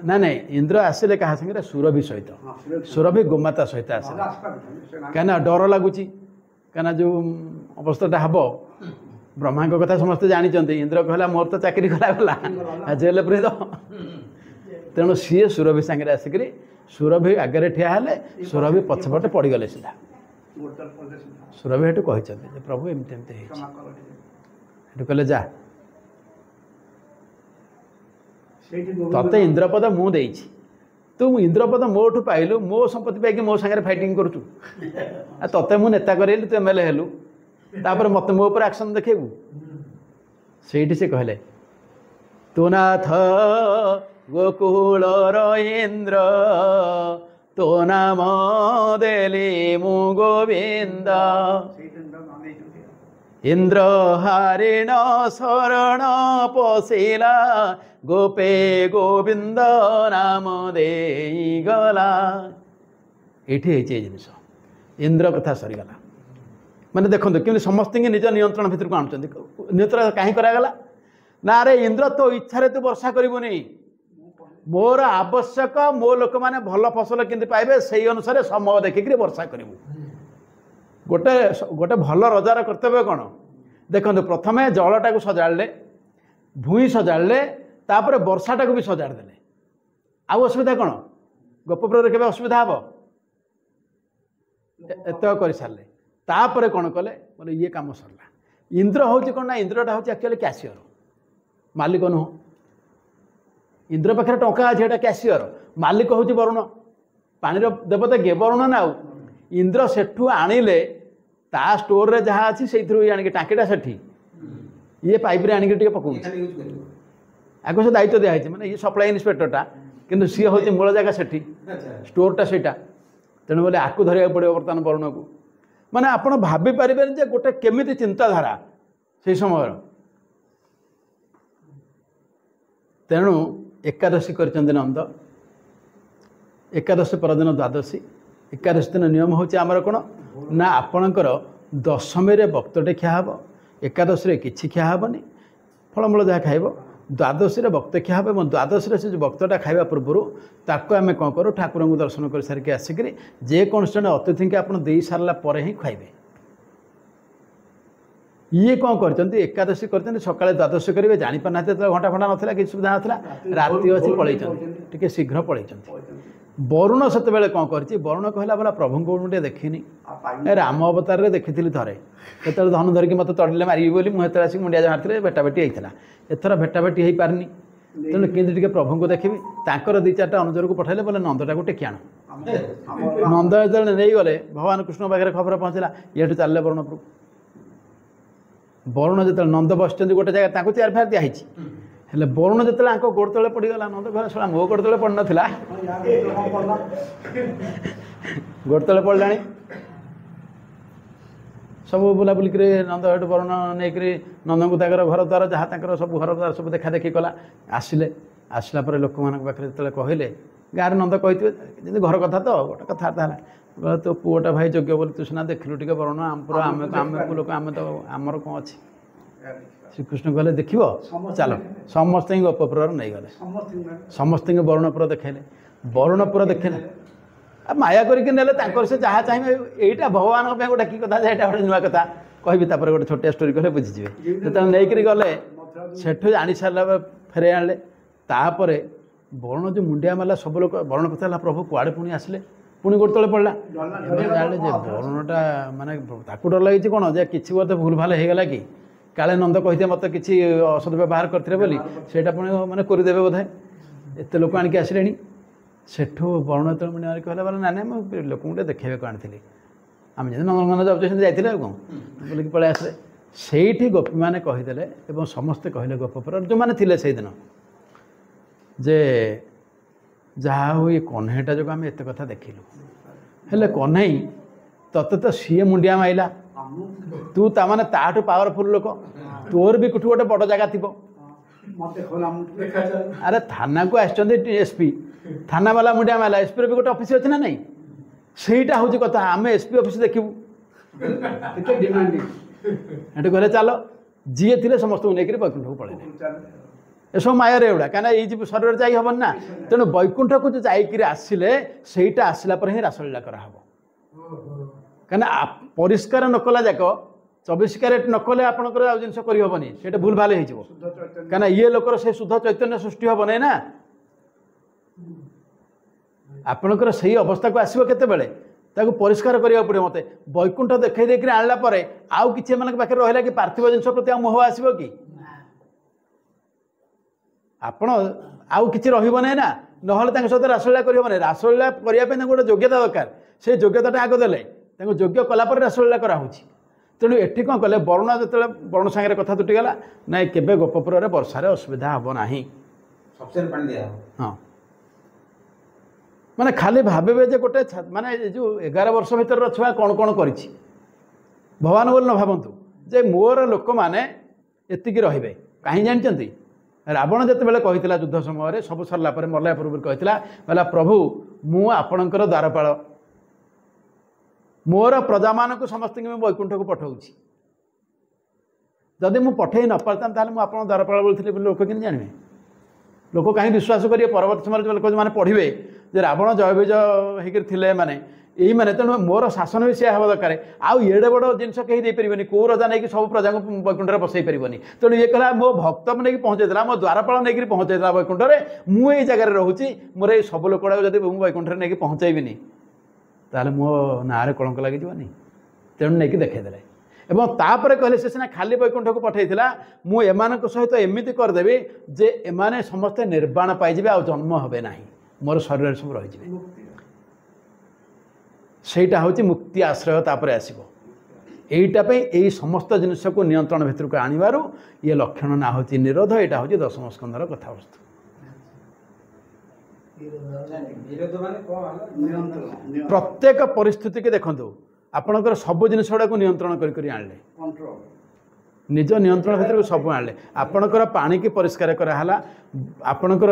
ना नहीं इंद्र आसिले क्या संगे सुरभि सहित सुरभि गोमाता सहित आसिले कहीं डर लगुच कहीं जो अवस्था हम ब्रह्मा कथा समस्ते जानते इंद्र कहला मोर तो चाकरी गला जेल पुरे दो तेणु सी सुरभि सांगे आसिक सुरभि आगे ठिया हेले सुरभि पछपटे पड़गले सीधा सुरभि हेटू कहते प्रभु एमती एमती कहले जा तते इंद्रपद मु देइछि तू इंद्रपद मोठू पाइलु मो संपत्ति पाइक मो सांगे फाइटिंग करूँ तते मु नेता करेलु तू एमएलए हेलु तापर मत मो ऊपर एक्शन देखेबू से कहले तू नाथ गोकुल इंद्र तो नाम देली मु गोविंद इंद्र हारिण शरण पशिला गोपे गोविंद नाम दे गला ये जिनस इंद्र कथा सरीगला माने देखो कि समस्त निज नियंत्रण भितर को आणुचंदी नियंत्रण कहीं करागला ना रे इंद्र तो इच्छा तू वर्षा करिबुनी मोर आवश्यक मो लोक मैंने भल फसल केमती पाइबे से अनुसार समय देखिक वर्षा करूँ गोटे गोटे भल रजार कर्तव्य कौन देखो प्रथम जलटा को सजाड़े भूई सजाड़े तापर वर्षाटा को भी सजाड़दे आउ असुविधा कौन गोपपुर के असुविधा हम एत कर सारे तापर कौन कले बोले ये कम सरला इंद्र हूँ कौन ना इंद्रटा हूँ एक्चुअली कैशियर मालिक नुह इंद्र पाखे टंका अच्छे एटा कैशियर मालिक हूँ वरुण पानीर देवता गे वरुण ना इंद्र सेठू आणिले ता स्टोर रे जहाँ अच्छी से टाँकीटा सेठी ये पाइप रे आणिक पकाऊ आगे से दायित्व दिखाई मैंने ये सप्लाई इन्स्पेक्टरटा किंतु सी हूँ मूल जगह सेठी स्टोरटा सेटा तेणु बोले आपको धरिया पड़ो बर्तमान वरुण को माने आप भाभी पारे जे गोटे केमिति चिंताधारा से समय तेणु एकादशी कर नंद एकादशी परदिन द्वादशी एकादशी दिन नियम हूँ आमर कौन ना आपणकर दशमी रे वक्तटे खिया हम एकादशी कि खिया हेनी फलमूल जहाँ खाइब द्वादशी बक्तख्या हे द्वादशी से जो बक्तटा खावा पूर्व ताको आम कौन करूँ ठाकुर को दर्शन कर सारिक आसिक जेकोसी जन अतिथि की आप दे सारापर ही खाइबे ये कौन कर एकादशी कर सकाଳେ द्वादशी करेंगे जापार ना घंटा फंटा नाला कि सुविधा नाला राति अच्छी पलैं शीघ्र पलैं वरुण से कौन कर वरुण कहला बोला प्रभु को मुझे देखनी राम अवतार देखी थे केत धन धरिकी मत तड़िले मारि बोली मुझे आसिक मुंडिया मारी भेटाभेटी होता एथर भेटाभेटी हो पारनी तेणु केमती प्रभु को देखी तांकर दी चार्टा अनुजर को पठाइले बोले नंदटा को टेकी आण नंद जो नहीं गले भगवान कृष्ण पाखे खबर पहुँचला ये चलिए वरुण प्रभु वरुण जो नंद बस गोटे जगह चेयर फेयर दिखाई हेले वरुण जो गोड़ तले पड़गला नंद कह शा मो गोड़ तले पड़ नाला गोड़ तले पड़ा सब बुलाबुल नंद हेठ वरुण नहीं नंद को घर द्वार जहाँ सब घर द्वार सब देखा देखी कला आसिले आसला लोक मान पाखे जो कहले गाँव नंद कही घर कथा तो गोटे कथबार्ता है तो पुओटा भाई योग्य बोली तू सीना देखलु टे वरुण आम लोक आम तो आमर कौन अच्छी श्रीकृष्ण कहले देख चलो समस्त गोपपुर नहीं गले समस्त वरुणपुर देखले वरुणपुर देखले माया करके से जहाँ चाहिए यहीटा भगवान गोटे कि कथा यहाँ गोटे नुआ कथा कहि गोटे छोटिया स्टोरी कहले बुझीजे जो नहीं गले सेठू जानी सारा फेरे आने तापर वरुण जो मुंडिया माला सब लोग वरुण पचारा प्रभु कुआड़े पुणी आसिले पुणी गोटे तले पड़ा जाने वरुणटा माने डर लगी कौन जे कि बोलते भूल भाल होगा कि काले नंद कही मत कि औषध व्यवहार करते बोली से मैंने करदे बोधे एत लोक आणिक आसिले सेठू वरुण जो मुंडिया कहला बोला ना मुझे लोक देखा को आनी आम जब नंदनकानन जाऊँ जाइए कौन बोलिक पलि आसे से गोपी मैंने कहीदे और समस्ते कहले गोपपुर जो मैंने थे से दिन जे जहाँ हो ये कन्हईटा जो आम एत कथा देखिलु हेले कन्हई तते तो सी मुंडिया माइला तू ताने ताठू पावरफुल लोक तोर भी कुछ गोटे बड़ जगह थी अरे थाना को एसपी थाना वाला मुंडिया माइला एसपी भी गोटे ऑफिस अच्छे ना नहीं सहीटा हूँ कथा आम एसपी ऑफिस देखू ये कहले चल जी थे समस्त को लेकर वैकुंठ को पलैले ये सब मायर एगुड़ा कहीं ये शरीर जाई हेन ना तेणु वैकुंठ को जो जाकर आसिले सहीटा आसला पर ही रासलीला कराहब कहीं परिष्कार नकला जाक 24 कैरेट नकले आपंकर जिन करहबनी से भूल भाल हो कहीं ये लोकर से शुद्ध चैतन्य सृष्टि हम ना ना आपणकर से अवस्था को आसो के परिष्कार करा पड़े मत वैकुंठ देखई देकर आनला आउ कि पाखे रहा कि पार्थिव जिन प्रति मोह आसो कि आपण आउ कि रही ना ना सहित रासलीला करहबन रासलीला करने गोटे योग्यता दरकार से योग्यता आग देले योग्य कलापर रासलीला कराऊँच तेणु एटी कौन कले वरुण जो वरुण सागर कथा तुटीगला ना केवे गोपपुर वर्षार असुविधा हम ना हाँ माने खाली भावे जे गोटे माने जो 11 वर्ष भर छुआ कौन कौन कर भगवान बोल न भावतु जे मोर लोक मैंने एतिकी रे कहीं जानते रावण जिते कही युद्ध समय सब सरला मरला पूर्व कहला प्रभु मु आपणकर द्वारपाल मोर प्रजा मान समस्त वैकुंठ को पठाऊँ जदि मुझे पठे न पारता मुझे द्वारपाल बोलते लोक कि जानवे लोक कहीं विश्वास करेंगे परवर्त समय लोक मैंने पढ़े जे रावण जय विजय होते मैंने यही मैंने तेणु मोर शासन भी सी हवा दरकार आउ एडे बड़ जिन कहीं कौ रजा नहीं सब प्रजा को वैकुंठ बसई पारनी तेणु ये कहला मो भक्त नहीं पहुँचेला मो द्वारपाल नहीं पहुँचेला वैकुंठ मुझे जगार रोचे मोर ये सब लोक जब वैकुंठ नहीं पहुँचेबी ताले मो ना कलंक लगे तेणु नहीं देखईदे एवं तापर कहले से सीना खाली वैकुंठ को पठाइला मु एमान सहित एमती करदेवी जे एमाने समस्ते निर्वाण पाइबे आ जन्म हे ना मोर शरीर सब रही सेटा हूँ मुक्ति आश्रय तापर आसो यहीटापी यही समस्त जिनस को नियंत्रण भितर को आणवर ये लक्षण ना हूँ निरोध यहाँ हूँ दशम स्कंदर कथावस्तु प्रत्येक परिस्थिति के देखो आपणकर सब जिन गुड़ा को नियंत्रण कर आणले निज नियंत्रण भीतर को सब आणले आपणकर पानी की परिष्कार कराला आपणकर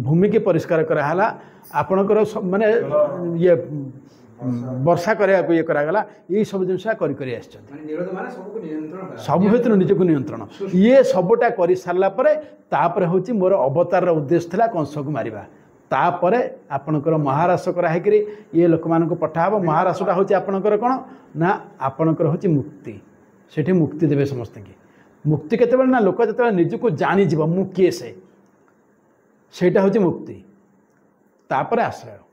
भूमि की परिष्कार कराला आपणकर माने ये ବର୍ଷା କରିବାକୁ ଇଏ କରାଗଲା ଏଇ ସବୁ ଜିନିଷ କରି ଆସିଛନ୍ତି ସବୁ ଭିତରୁ ନିଜକୁ ନିୟନ୍ତ୍ରଣ ଇଏ ସବୁଟା କରିସାରିଲା ପରେ ତାପରେ ହେଉଛି ମୋର ଅବତାରର ଉଦ୍ଦେଶ୍ୟ ଥିଲା କଂସକୁ ମାରିବା ତାପରେ ଆପଣଙ୍କର ମହାରାସ କରାହେଇକିରି ଇଏ ଲୋକମାନଙ୍କୁ ପଠାହବ ମହାରାସଟା ହେଉଛି ଆପଣଙ୍କର କ'ଣ ନା ଆପଣଙ୍କର ହେଉଛି ମୁକ୍ତି ସେଠି ମୁକ୍ତି ଦେବେ ସମସ୍ତଙ୍କୁ ମୁକ୍ତି କେତେବେଳେ ନା ଲୋକ ଯେତେବେଳେ ନିଜକୁ ଜାଣିଯିବ ମୁଁ କିଏ ସେଇଟା ହେଉଛି ମୁକ୍ତି ତାପରେ ଆଶ୍ରୟ